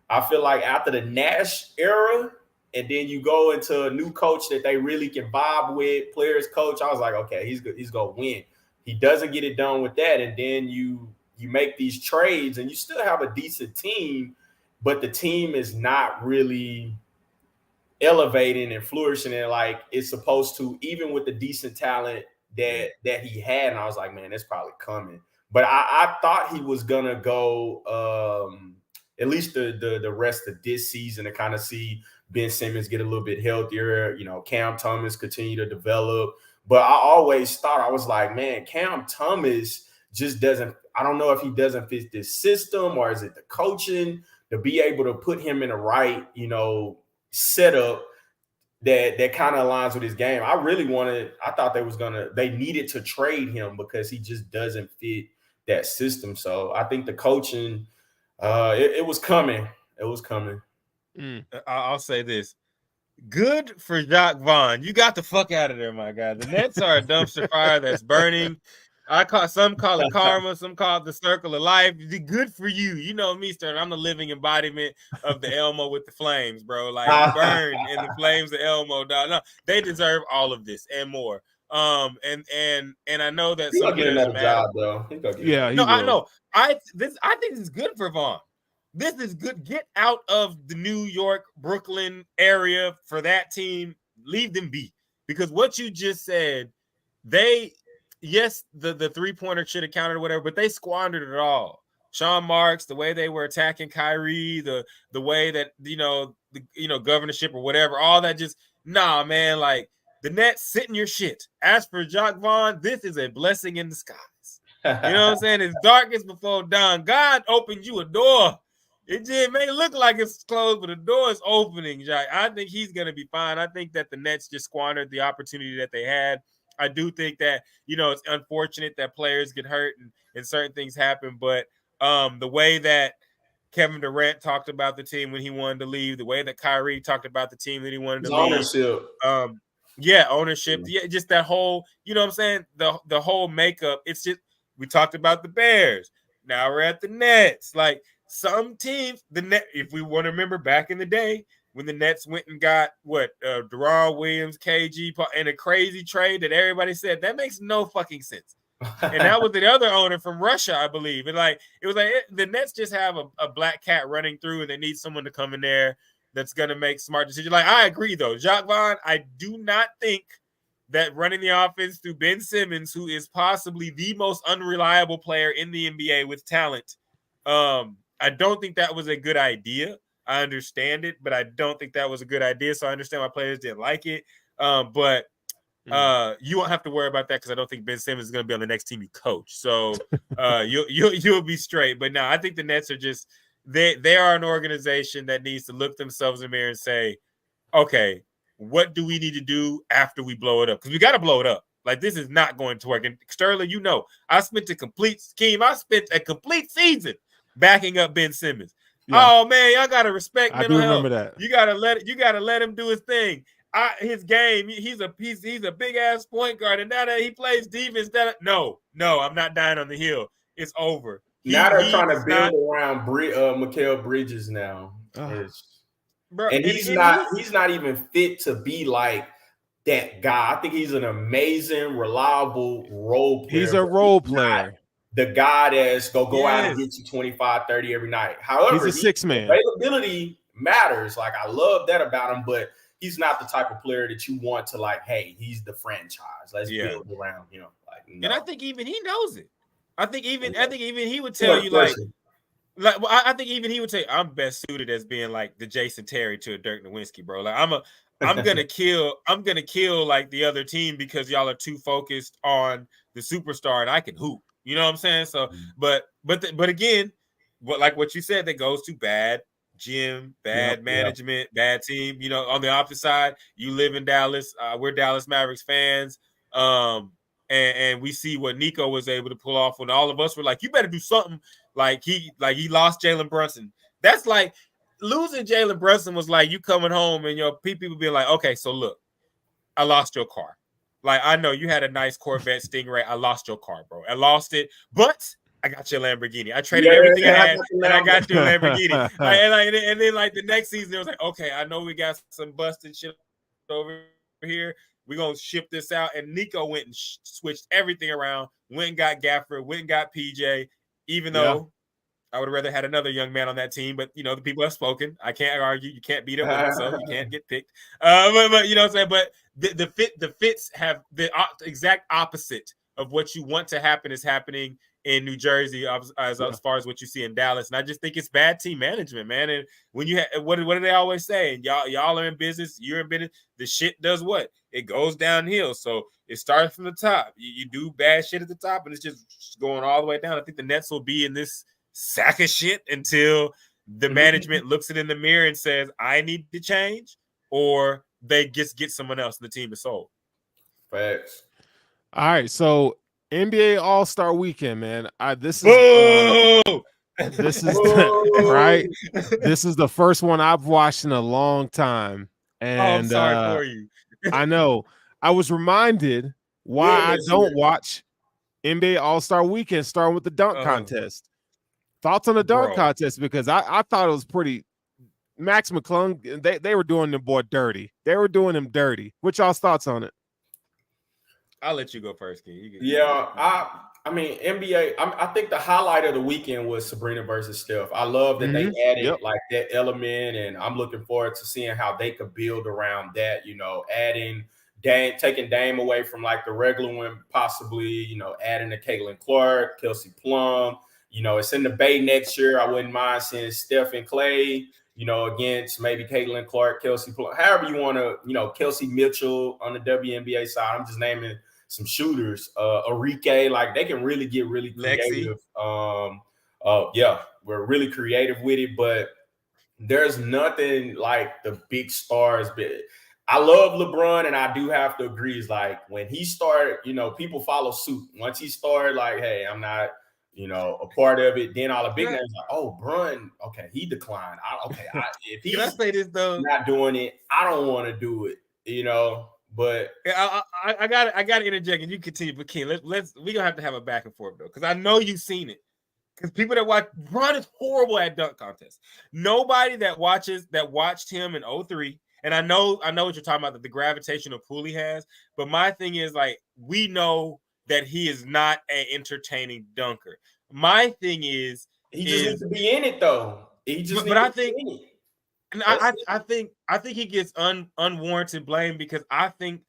I feel like after the Nash era, and then you go into a new coach that they really can vibe with, players coach, I was like, okay, he's going to win. He doesn't get it done with that. And then you make these trades and you still have a decent team, but the team is not really elevating and flourishing and like it's supposed to, even with the decent talent that he had. And I was like, man, that's probably coming. But I thought he was going to go at least the rest of this season to kind of see Ben Simmons get a little bit healthier, Cam Thomas continue to develop. But I always thought, I was like, man, Cam Thomas just doesn't, I don't know if he doesn't fit this system or is it the coaching to be able to put him in the right, setup that kind of aligns with his game. I thought they needed to trade him because he just doesn't fit that system. So I think the coaching, it was coming. It was coming. I'll say this. Good for Jacques Vaughn. You got the fuck out of there, my guy. The Nets are a dumpster fire that's burning. Some call it karma, some call it the circle of life. Good for you. You know me, Stern. I'm the living embodiment of the Elmo with the flames, bro. Like burn in the flames of Elmo, dog. No, they deserve all of this and more. And I know that He'll some get players are another mad. job though. Yeah, No, I know. I think this is good for Vaughn. This is good. Get out of the New York, Brooklyn area for that team. Leave them be. Because what you just said, the 3-pointer should have counted or whatever, but they squandered it all. Sean Marks, the way they were attacking Kyrie, the way that governorship or whatever, all that just man. Like the Nets, sit in your shit. As for Jacques Vaughn, this is a blessing in disguise. You know what I'm saying? It's darkest before dawn. God opened you a door. It may look like it's closed, but the door is opening, Jack. I think he's going to be fine. I think that the Nets just squandered the opportunity that they had. I do think that, it's unfortunate that players get hurt and certain things happen. But the way that Kevin Durant talked about the team when he wanted to leave, the way that Kyrie talked about the team that he wanted to leave. Ownership. Ownership. Yeah, just that whole, you know what I'm saying? The whole makeup. It's just, we talked about the Bears. Now we're at the Nets. Like, some teams, if we want to remember back in the day when the Nets went and got Deron Williams, KG, and a crazy trade that everybody said that makes no fucking sense. And that was the other owner from Russia, I believe. And it was like the Nets just have a black cat running through, and they need someone to come in there that's gonna make smart decisions. Like, I agree though, Jacques Vaughn. I do not think that running the offense through Ben Simmons, who is possibly the most unreliable player in the NBA with talent, I don't think that was a good idea. I understand it, but I don't think that was a good idea. So I understand why players didn't like it. But you won't have to worry about that because I don't think Ben Simmons is going to be on the next team you coach. So you'll be straight. But no, I think the Nets are just they are an organization that needs to look themselves in the mirror and say, okay, what do we need to do after we blow it up? Because we got to blow it up. Like, this is not going to work. And Sterling, I spent a complete season backing up Ben Simmons. Yeah. Oh man, y'all gotta respect mental health. I do remember that. You gotta let him do his thing. His game, he's a big ass point guard, and now that he plays defense, no, I'm not dying on the hill. It's over. Now they're trying to build around Mikal Bridges now. Bro, and he's not even fit to be like that guy. I think he's an amazing, reliable role player. He's a role player. The guy that's go out and get you 25, 30 every night. However, he's a six-man. Availability matters. Like, I love that about him, but he's not the type of player that you want to, like, hey, he's the franchise. Let's build around, no. And I think even he knows it. I think even he would tell you, like, I think even he would say, I'm best suited as being like the Jason Terry to a Dirk Nowitzki, bro. Like, I'm gonna kill like the other team because y'all are too focused on the superstar and I can hoop. You know what I'm saying? So, but again, like what you said, that goes to bad gym, bad management, bad team. On the opposite side, you live in Dallas. We're Dallas Mavericks fans. And we see what Nico was able to pull off when all of us were like, you better do something. Like he lost Jalen Brunson. That's like losing Jalen Brunson was like you coming home and your people being like, okay, so look, I lost your car. Like, I know you had a nice Corvette Stingray. I lost your car, bro. I lost it, but I got your Lamborghini. I traded everything I had, and I got your Lamborghini. And then like the next season, it was like, okay, I know we got some busted shit over here. We're going to ship this out. And Nico went and switched everything around, went and got Gafford, went and got PJ, even though I would have rather had another young man on that team. But, the people have spoken. I can't argue. You can't beat up, so you can't get picked. But you know what I'm saying? But the fits have the exact opposite of what you want to happen is happening in New Jersey as far as what you see in Dallas. And I just think it's bad team management, man. And when you what do they always say? Y'all are in business, you're in business, the shit does what? It goes downhill. So it starts from the top. You do bad shit at the top and it's just going all the way down. I think the Nets will be in this sack of shit until the management looks it in the mirror and says, I need to change, or they just get someone else in the team to solve. Facts. All right, so NBA All-Star Weekend, man. This is right. This is the first one I've watched in a long time. I'm And sorry for you. I know. I was reminded why Will I this don't year. watch NBA All-Star Weekend starting with the dunk contest. Thoughts on the dunk Bro. contest? Because I thought it was pretty. Max McClung, they were doing the boy dirty. They were doing him dirty. What y'all's thoughts on it? I'll let you go first, King. Yeah, I mean NBA. I think the highlight of the weekend was Sabrina versus Steph. I love that they added like that element, and I'm looking forward to seeing how they could build around that. You know, adding Dame, taking Dame away from like the regular one, possibly. You know, adding to Caitlin Clark, Kelsey Plum. You know, it's in the Bay next year. I wouldn't mind seeing Steph and Clay. You know, against maybe Caitlin Clark, Kelsey Plum, however you want to. You know, Kelsey Mitchell on the WNBA side. I'm just naming some shooters, Arike, like they can really get really creative. Yeah, we're really creative with it, but there's nothing like the big stars. But I love LeBron, and I do have to agree. Is like when he started, you know, people follow suit. Once he started, like, hey, I'm not, you know, a part of it. Then all the big names like, oh, Brun, okay, he declined. If he's Can I say this though? not doing it, I don't want to do it. You know. But I got to interject and you continue. But Ken, we gonna have a back and forth though, because I know you've seen it. Because people that watch Bron is horrible at dunk contests. Nobody that watched him in 03, and I know what you're talking about, the gravitational pull he has. But my thing is like we know that he is not an entertaining dunker. My thing is he just needs to be in it though. He just needs to be in it. And I think he gets unwarranted blame because I think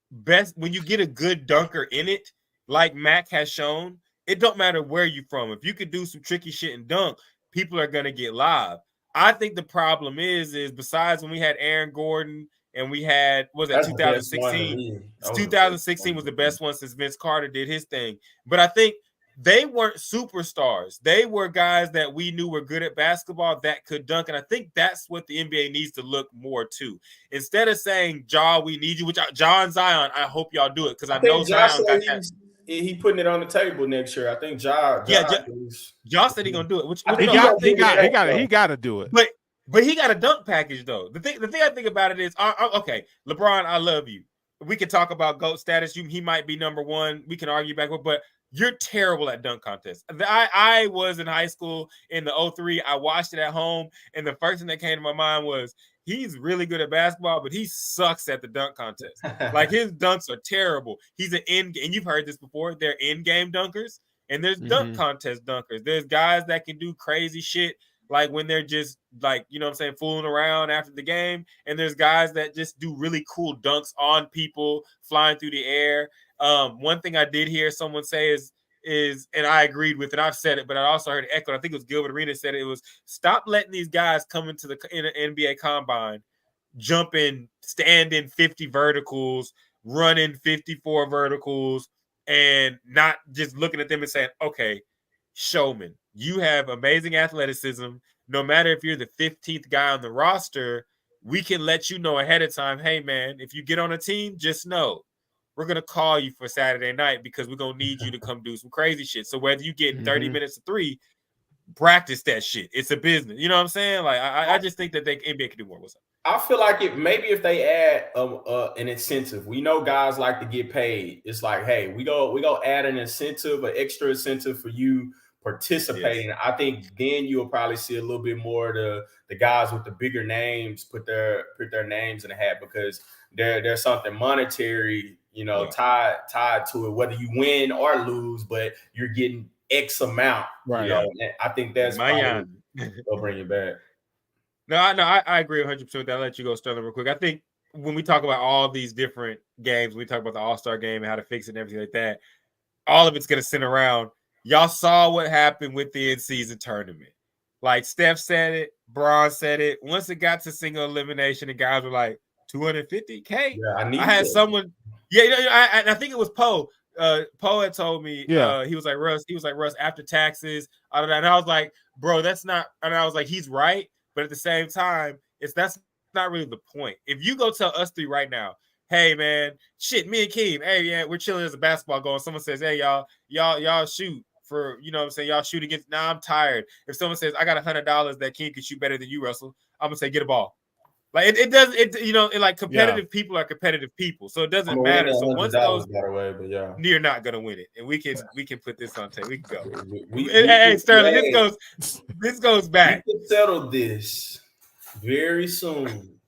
best when you get a good dunker in it, like Mac has shown, it don't matter where you're from. If you could do some tricky shit and dunk, people are gonna get live. I think the problem is besides when we had Aaron Gordon and we had 2016. 2016 was the best one since Vince Carter did his thing. But I think they weren't superstars. They were guys that we knew were good at basketball that could dunk. And I think that's what the NBA needs to look more to. Instead of saying, Ja, we need you, which Ja and Zion, I hope y'all do it. Because I know Zion got that. He putting it on the table next year. I think Ja said he gonna do it. Which he got to do it. But he got a dunk package though. The thing I think about it is, okay, LeBron, I love you. We can talk about GOAT status. He might be number one. We can argue back, but you're terrible at dunk contests. I was in high school in the 03. I watched it at home, and the first thing that came to my mind was he's really good at basketball, but he sucks at the dunk contest. Like his dunks are terrible. He's and you've heard this before. They're in-game dunkers, and there's dunk contest dunkers. There's guys that can do crazy shit, like when they're just like, you know what I'm saying, fooling around after the game. And there's guys that just do really cool dunks on people flying through the air. One thing I did hear someone say is, and I agreed with it. I've said it, but I also heard it echoed. I think it was Gilbert Arenas said it was, stop letting these guys come into the NBA combine, jumping, standing 50 verticals, running 54 verticals, and not just looking at them and saying, okay, showman, you have amazing athleticism. No matter if you're the 15th guy on the roster, we can let you know ahead of time, hey, man, if you get on a team, just know we're going to call you for Saturday night because we're going to need you to come do some crazy shit. So whether you get 30 minutes of three, practice that shit. It's a business. You know what I'm saying? Like, I just think that NBA can do more. What's up? I feel like if they add an incentive, we know guys like to get paid. It's like, hey, we go add an incentive, an extra incentive for you participating. Yes. I think then you'll probably see a little bit more the guys with the bigger names put their names in the hat because there's something monetary, you know, tied to it, whether you win or lose, but you're getting X amount. Right. You know? I think that's probably they'll bring it back. No, I agree 100% with that. I'll let you go, Sterling, real quick. I think when we talk about all these different games, we talk about the All-Star game and how to fix it and everything like that, all of it's going to center around. Y'all saw what happened with the in-season tournament. Like Steph said it, Bron said it. Once it got to single elimination, the guys were like, 250K? Yeah, I had someone. Yeah, I think it was Poe. Poe had told me, he was like, Russ, after taxes, all of that. And I was like, bro, that's not. And I was like, he's right. But at the same time, that's not really the point. If you go tell us three right now, hey, man, shit, me and Keem, hey, yeah, we're chilling as a basketball going. Someone says, hey, y'all shoot for, you know what I'm saying, y'all shoot against, I'm tired. If someone says, I got $100 that Keem can shoot better than you, Russell, I'm going to say, get a ball. Like it does it like competitive people are competitive people, so it doesn't matter. So once those, by the way, but yeah, you're not gonna win it, and we can put this on tape. We can go. We Sterling, this goes back. We can settle this very soon.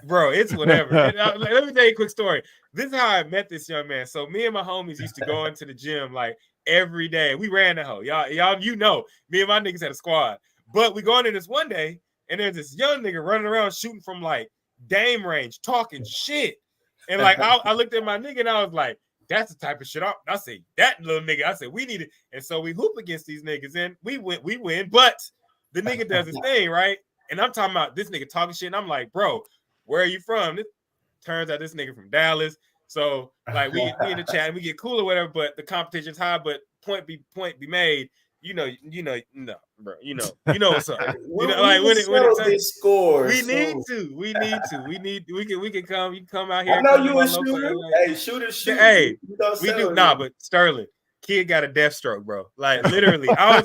Bro, it's whatever. Let me tell you a quick story. This is how I met this young man. So me and my homies used to go into the gym like every day. We ran the hoe. Y'all, me and my niggas had a squad. But we going in this one day, and there's this young nigga running around shooting from like Dame range, talking shit. And like I looked at my nigga and I was like, that's the type of shit I say, that little nigga. I said, we need it. And so we hoop against these niggas and we win, but the nigga does his thing, right? And I'm talking about this nigga talking shit, and I'm like, bro, where are you from? It turns out this nigga from Dallas. So like we in the chat and we get cool or whatever, but the competition's high. But point be made. No, bro. You know what's up. Like when this score. We need to. We can come. You can come out here. I know you a shooter. Hey, shooter. Hey, we do. Nah, but Sterling, kid got a death stroke, bro. Like literally, I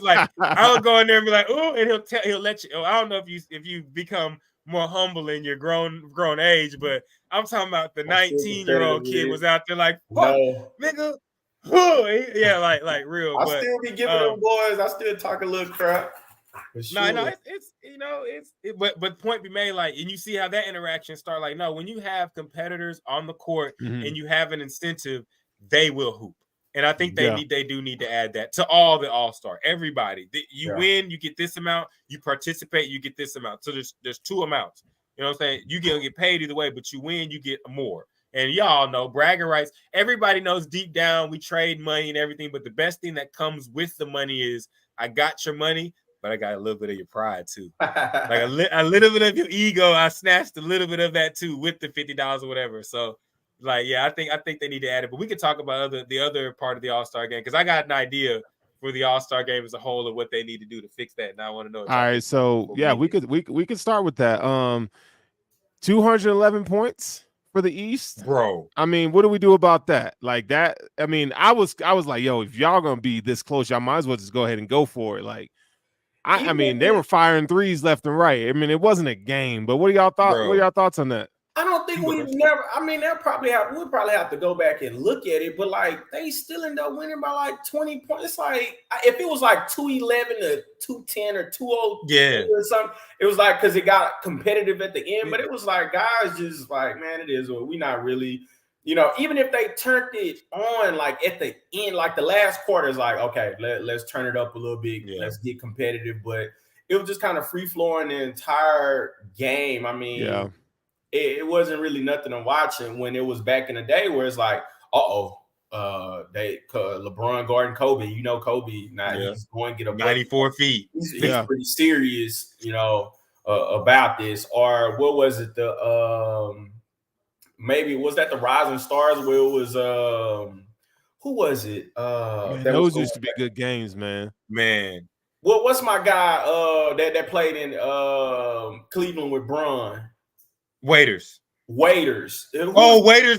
would go in there and be like, "Ooh," and he'll let you. I don't know if you become more humble in your grown age, but I'm talking about the 19-year-old kid was out there like, "Fuck, nigga." Yeah, like real. I still be giving them boys. I still talk a little crap. Sure. No, but point be made, like, and you see how that interaction start. Like, no, when you have competitors on the court and you have an incentive, they will hoop. And I think they do need to add that to all the all-star, everybody. You win, you get this amount. You participate, you get this amount. So there's two amounts. You know what I'm saying? You get paid either way, but you win, you get more. And y'all know bragging rights. Everybody knows deep down we trade money and everything, but the best thing that comes with the money is I got your money, but I got a little bit of your pride too. Like a little bit of your ego. I snatched a little bit of that too with the $50 or whatever. So, like, yeah, I think they need to add it. But we can talk about the other part of the All-Star game because I got an idea for the All-Star game as a whole of what they need to do to fix that. And I want to know. All right, so yeah, we could start with that. 211 points for the East, bro. I mean, what do we do about that? Like that. I mean, I was like, yo, if y'all gonna be this close, y'all might as well just go ahead and go for it. Like, I mean, they were firing threes left and right. I mean, it wasn't a game, but what are y'all thoughts? What are y'all thoughts on that? I don't think we'll probably have to go back and look at it, but like they still end up winning by like 20 points. It's like if it was like 211 to 210 or 202 or something, it was like because it got competitive at the end, but it was like guys just like, man, it is we not really, even if they turned it on like at the end, like the last quarter is like, okay, let's turn it up a little bit, let's get competitive, but it was just kind of free flowing the entire game. I mean, it wasn't really nothing to watching when it was back in the day where it's like, LeBron guarding Kobe. Kobe he's going to get a 94 feet. He's pretty serious, about this. Or what was it? Maybe was that the Rising Stars where it was who was it? Those used to be good games, man. What's my guy that played in Cleveland with Bron? Waiters. Waiters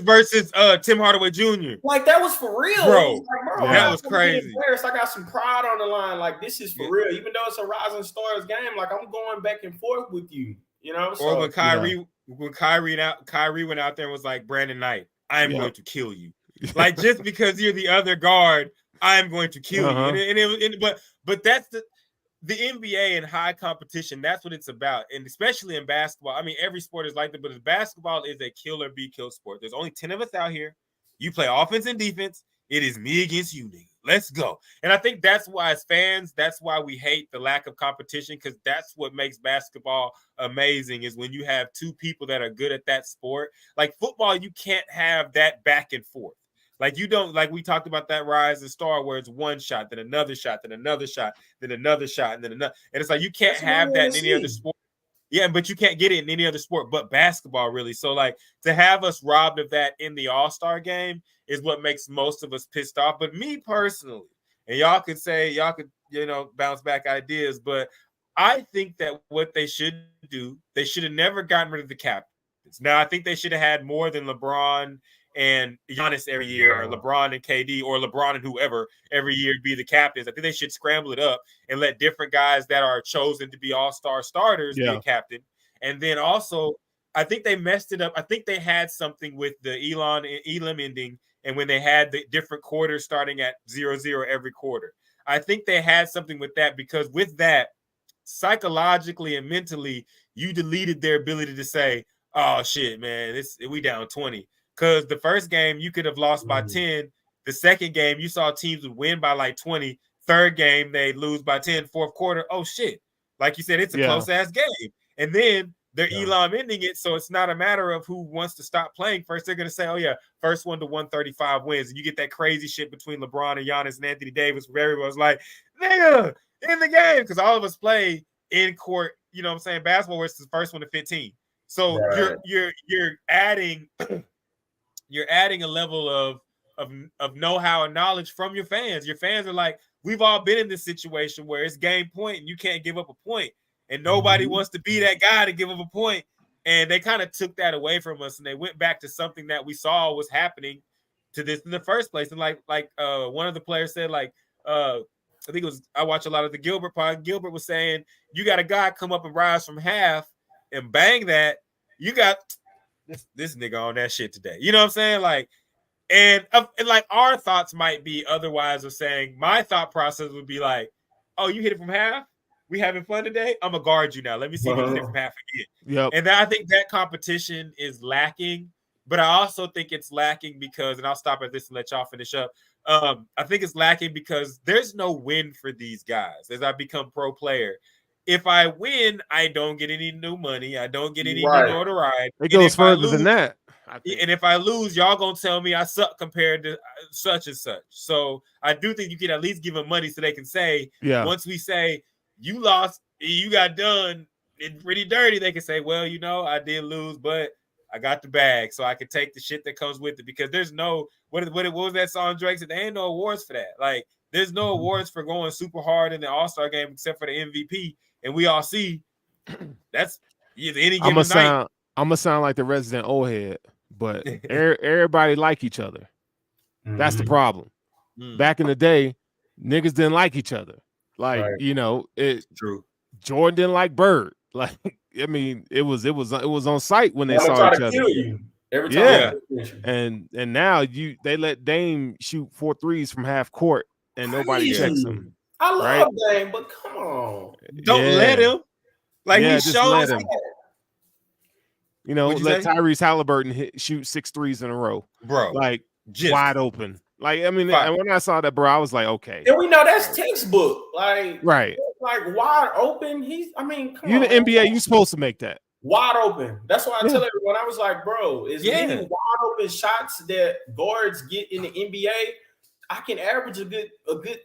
versus Tim Hardaway Jr. Like that was for real, bro. That was crazy. I got some pride on the line. Like this is for real, even though it's a Rising Stars game. Like I'm going back and forth with you. Or when Kyrie went out there and was like, Brandon Knight, I am going to kill you. Like just because you're the other guard, I am going to kill you. But that's the NBA and high competition, that's what it's about. And especially in basketball. I mean, every sport is like that, but basketball is a kill or be killed sport. There's only 10 of us out here. You play offense and defense. It is me against you, nigga. Let's go. And I think that's why as fans, that's why we hate the lack of competition, because that's what makes basketball amazing is when you have two people that are good at that sport. Like football, you can't have that back and forth. Like you don't, like we talked about that Rising Star where it's one shot, then another shot, then another shot, then another shot, and then another. And it's like you can't have that in any other sport. Yeah, but you can't get it in any other sport but basketball, really. So like to have us robbed of that in the All-Star game is what makes most of us pissed off. But me personally, and y'all could bounce back ideas, but I think that what they should do, they should have never gotten rid of the captains. Now I think they should have had more than LeBron and Giannis every year, or LeBron and KD, or LeBron and whoever every year be the captains. I think they should scramble it up and let different guys that are chosen to be all-star starters be a captain. And then also I think they messed it up. I think they had something with the Elam ending, and when they had the different quarters starting at 0-0 every quarter. I think they had something with that, because with that, psychologically and mentally, you deleted their ability to say, "Oh shit, man, we down 20." Because the first game you could have lost by 10. The second game you saw teams would win by like 20. Third game they lose by 10. Fourth quarter, oh shit, like you said, it's a close ass game. And then they're Elam ending it, so it's not a matter of who wants to stop playing first. They're going to say, "Oh yeah, first one to 135 wins," and you get that crazy shit between LeBron and Giannis and Anthony Davis, where everyone's like, "Nigga, in the game," because all of us play in court. You know what I'm saying? Basketball, where it's the first one to 15. So you're adding you're adding a level of know-how and knowledge from your fans. Your fans are like, we've all been in this situation where it's game point and you can't give up a point. And nobody wants to be that guy to give up a point. And they kind of took that away from us, and they went back to something that we saw was happening to this in the first place. And like one of the players said, like, I think it was, I watch a lot of the Gilbert pod. Gilbert was saying, you got a guy come up and rise from half and bang that. You got this nigga on that shit today. You know what I'm saying? Like, and like our thoughts might be otherwise of saying, my thought process would be like, oh, you hit it from half? We having fun today? I'm gonna guard you now. Let me see if you hit it from half again. Yep. And I think that competition is lacking, but I also think it's lacking because, and I'll stop at this and let y'all finish up. I think it's lacking because there's no win for these guys as I become pro player. If I win, I don't get any new money. I don't get any new notoriety. It goes further than that. And if I lose, y'all gonna tell me I suck compared to such and such. So I do think you can at least give them money so they can say, once we say you lost, you got done and pretty dirty, they can say, well, you know, I did lose, but I got the bag, so I can take the shit that comes with it. Because there's no what was that song Drake said? There ain't no awards for that. Like, there's no awards for going super hard in the All-Star game except for the MVP. And we all see that's any given night. I'm gonna sound like the resident old head, but everybody like each other. That's the problem. Back in the day, niggas didn't like each other. Like, you know, true. Jordan didn't like Bird. Like, I mean, it was on site when they saw each other. Every time. And now they let Dame shoot 4 threes from half court and nobody checks him. I love Dame, but come on. Don't let him. Like, he shows him. You know, let Tyrese Halliburton shoot 6 threes in a row. Bro. Like, wide open. Like, I mean, and when I saw that, bro, I was like, okay. And we know that's textbook. Like, right. Like, wide open. Come on. You the NBA, you supposed to make that. Wide open. That's why I tell everyone, I was like, bro, as many wide open shots that guards get in the NBA, I can average a good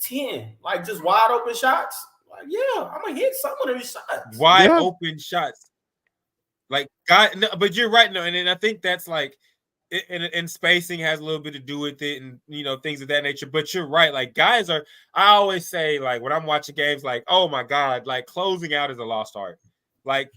10. Like, just wide open shots. Like, yeah, I'm gonna hit some of these shots. Wide open shots. Like, God, no, but you're right. No, and I think that's like, and spacing has a little bit to do with it, and you know, things of that nature. But you're right. Like, guys are. I always say, like, when I'm watching games, like, oh my God, like, closing out is a lost art. Like,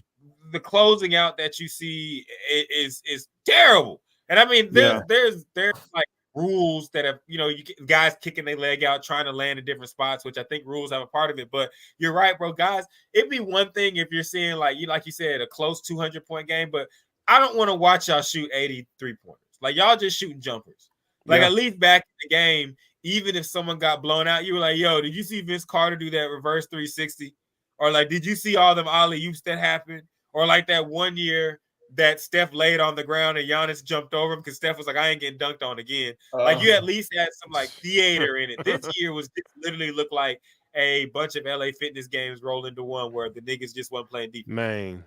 the closing out that you see is terrible. And I mean, there's like rules that have, you know, guys kicking their leg out, trying to land in different spots, which I think rules have a part of it. But you're right, bro. Guys, it'd be one thing if you're seeing, like you said, a close 200-point game, but I don't want to watch y'all shoot 83 pointers. Like, y'all just shooting jumpers. Like, at least back in the game, even if someone got blown out, you were like, yo, did you see Vince Carter do that reverse 360? Or like, did you see all them alley-oops that happened? Or like that one year that Steph laid on the ground and Giannis jumped over him because Steph was like, I ain't getting dunked on again. Like, you at least had some like theater in it. This year was literally looked like a bunch of LA Fitness games rolled into one where the niggas just wasn't playing defense. Man,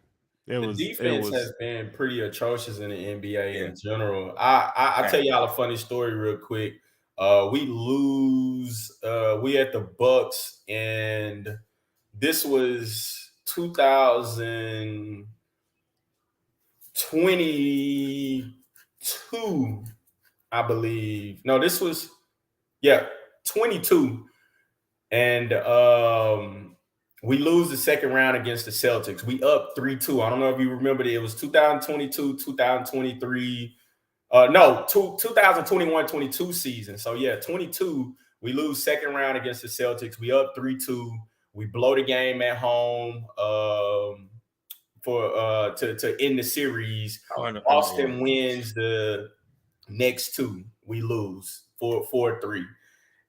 the defense has been pretty atrocious in the NBA in general. I tell y'all a funny story real quick. We lose. We at the Bucks, and this was 2022, I believe. No, this was 22, and we lose the second round against the Celtics. We up 3-2. I don't know if you remember it. It was 2022, 2023. 2021-22 season. So 22, we lose second round against the Celtics. We up 3-2. We blow the game at home. to end the series. Oh, I know. Boston wins the next two. We lose 4-3.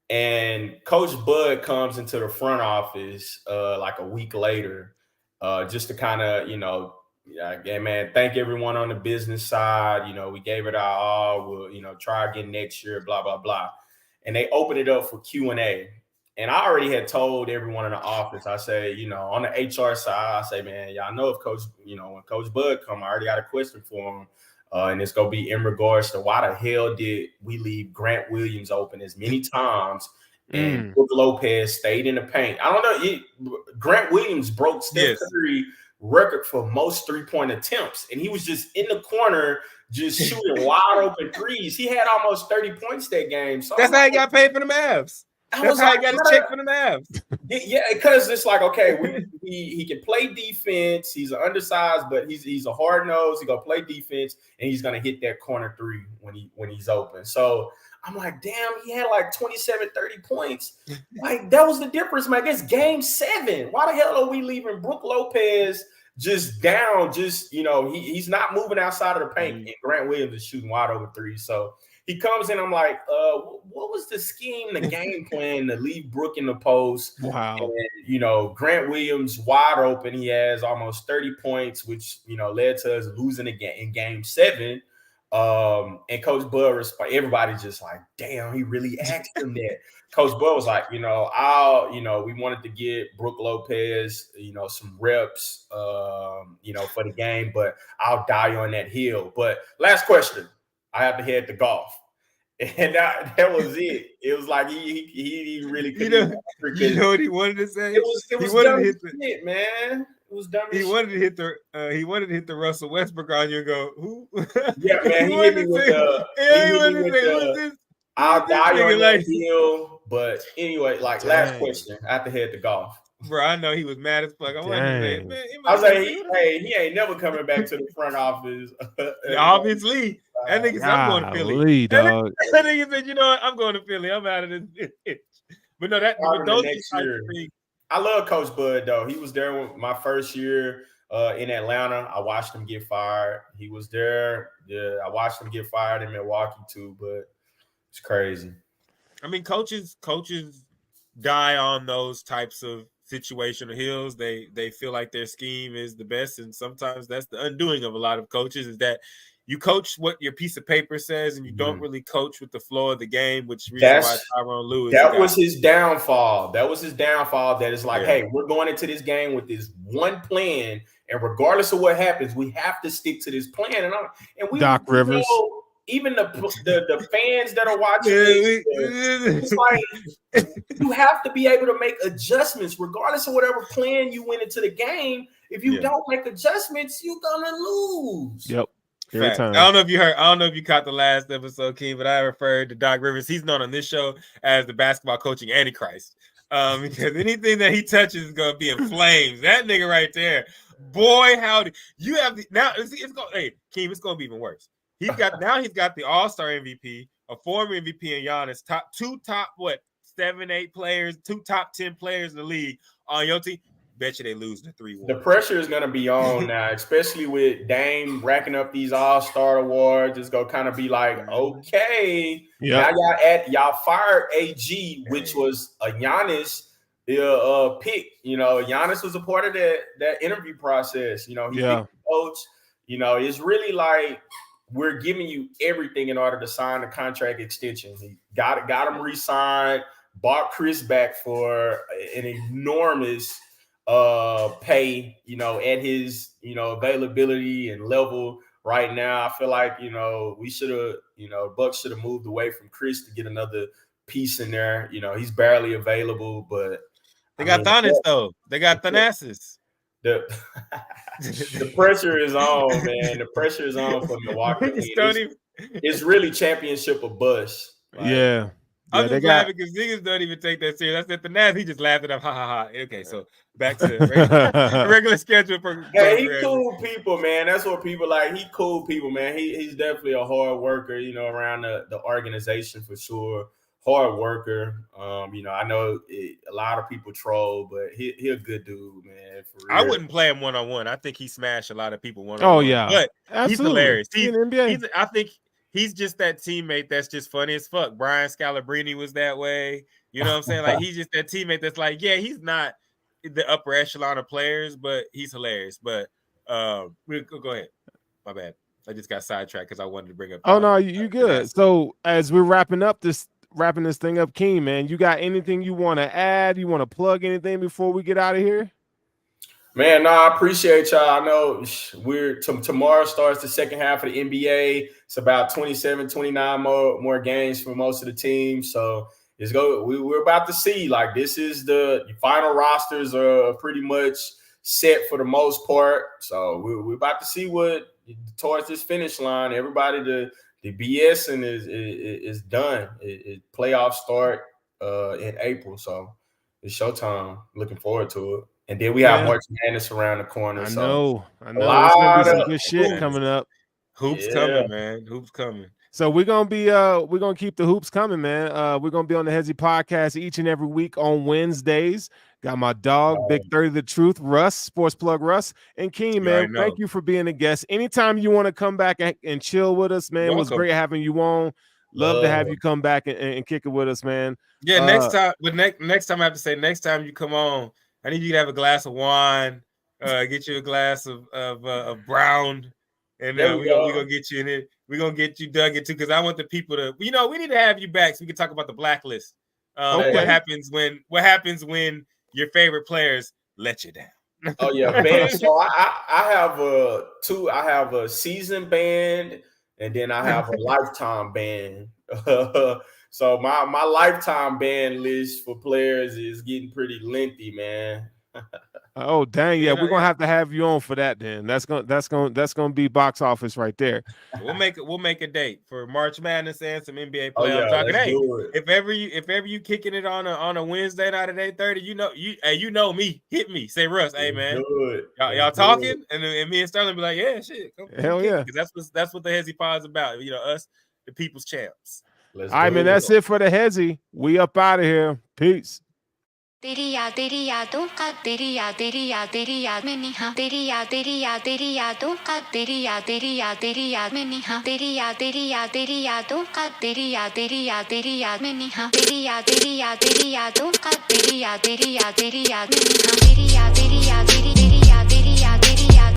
And Coach Bud comes into the front office like a week later, just to kind of, again, man, thank everyone on the business side. We gave it our all. We'll, try again next year, blah, blah, blah. And they opened it up for Q&A. And I already had told everyone in the office, I say, on the HR side, I say, man, y'all know if Coach, when Coach Bud come, I already got a question for him. And it's going to be in regards to why the hell did we leave Grant Williams open as many times and Brook Lopez stayed in the paint? I don't know. Grant Williams broke Steph Curry record for most three-point attempts, and he was just in the corner just shooting wide open threes. He had almost 30 points that game. So that's how he got paid for the Mavs. That's how he got his check for the Mavs. Yeah, because it's like, okay, he can play defense. He's an undersized, but he's a hard nose. He gonna play defense, and he's gonna hit that corner three when he's open. So I'm like, damn, he had like 27, 30 points. Like, that was the difference, man. It's game 7. Why the hell are we leaving Brook Lopez just down? Just, he's not moving outside of the paint, and Grant Williams is shooting wide open threes. So he comes in, I'm like, what was the scheme, the game plan to leave Brook in the post? Wow. And, Grant Williams wide open. He has almost 30 points, which, led to us losing in game 7. And Coach Bud, everybody's just like, damn, he really asked him that. Coach Bud was like, we wanted to get Brook Lopez, some reps, for the game, but I'll die on that hill. But last question, I have to head to golf. And that was it. It was like he really couldn't. You know what he wanted to say? It was dumb as shit, man. It was dumb. He wanted to hit the Russell Westbrook on you and go, who? Yeah, man. He hit me with the. I'll die on that hill. But anyway, like, last question. I have to head to golf. Bro, I know he was mad as fuck. I was like, he ain't never coming back to the front office. Obviously. That nigga said, I'm going to Philly. Dog. That nigga said, you know what? I'm going to Philly. I'm out of this. But no, those next year. I love Coach Bud, though. He was there with my first year in Atlanta. I watched him get fired. He was there. Yeah, I watched him get fired in Milwaukee, too, but it's crazy. I mean, coaches die on those types of situational hills. They feel like their scheme is the best, and sometimes that's the undoing of a lot of coaches, is that you coach what your piece of paper says, and you don't really coach with the flow of the game, which is why Tyronn Lue. That was his downfall. That was his downfall. That is like, hey, we're going into this game with this one plan, and regardless of what happens, we have to stick to this plan. And we, Doc Rivers. Even the fans that are watching, it's like you have to be able to make adjustments regardless of whatever plan you went into the game. If you don't make adjustments, you're gonna lose. Yep. I don't know if you caught the last episode, King, but I referred to Doc Rivers. He's known on this show as the basketball coaching antichrist. Because anything that he touches is gonna be in flames. That nigga right there, boy, howdy. You have Keem, it's gonna be even worse. He's got the All-Star MVP, a former MVP in Giannis, two top 7, 8 players, 2 top 10 players in the league on your team. Bet you they lose the 3-1. The pressure is going to be on now, especially with Dame racking up these All-Star awards. It's going to kind of be like, okay, now y'all fired AG, which was a Giannis pick. Giannis was a part of that interview process. He picked the coach. It's really like we're giving you everything in order to sign the contract extension. He got him re-signed, bought Chris back for an enormous pay, at his, availability and level right now. I feel like, we should have, Bucks should have moved away from Chris to get another piece in there. He's barely available, but they got Thanasis though. They got Thanasis. The pressure is on, man. The pressure is on for Milwaukee. It's really championship or bust. Like, I'm just laughing because niggas don't even take that serious. I said the Naz, he just laughed it up. Ha ha ha. Okay, so back to regular schedule. He cool people, man. That's what people like. He cool people, man. He's definitely a hard worker, around the organization for sure. hard worker. I know a lot of people troll, but he a good dude, man. For real. I wouldn't play him one-on-one. I think he smashed a lot of people one-on-one. Oh yeah, but absolutely. He's hilarious. in NBA. I think he's just that teammate that's just funny as fuck. Brian Scalabrine was that way. You know what I'm saying? Like he's just that teammate that's like, yeah, he's not the upper echelon of players, but he's hilarious. But go ahead. My bad. I just got sidetracked because I wanted to bring up. Oh no, you good. So as we're wrapping this thing up, King, man, you got anything you want to add? You want to plug anything before we get out of here? Man, no, I appreciate y'all. I know tomorrow starts the second half of the NBA. It's about 27, 29 more games for most of the teams. So we're about to see. Like, this is the final rosters are pretty much set for the most part. So we're about to see what towards this finish line. Everybody, the BSing is done. Playoffs start in April. So it's showtime. Looking forward to it. And then we have March Madness around the corner. I so know. A There's lot gonna be some of good shit coming up. Hoops coming, man. Hoops coming. So we're gonna keep the hoops coming, man. We're gonna be on the Hesi podcast each and every week on Wednesdays. Got my dog, Big 30 The Truth, Russ, Sports Plug Russ, and Keen, man. Thank you for being a guest. Anytime you want to come back and chill with us, man. It was great having you on. Love to have you come back and kick it with us, man. Yeah, next time I have to say, next time you come on, I need you to have a glass of wine, get you a glass of brown, and we're gonna get you in it. We're gonna get you dug into, because I want the people to, we need to have you back so we can talk about the blacklist. What happens when your favorite players let you down? Oh yeah, band. So I have a season band, and then I have a lifetime band. So my lifetime band list for players is getting pretty lengthy, man. Oh dang, yeah, we're gonna have you on for that. Then that's gonna be box office right there. We'll make a date for March Madness and some NBA playoff talking. If ever you kicking it on a Wednesday night at 8:30, you know me, hit me, say Russ, hey man, y'all talking, and me and Sterling be like, yeah, shit, hell yeah, because that's what the Hesi Pod is about. Us, the people's champs. All right, man, that's it for the Hesi. We up out of here. Peace. तेरी यादों का तेरी याद में नहीं हाँ तेरी यादों का तेरी याद में नहीं हाँ तेरी यादों का तेरी याद में नहीं हाँ तेरी यादों का तेरी याद में नहीं हाँ तेरी याद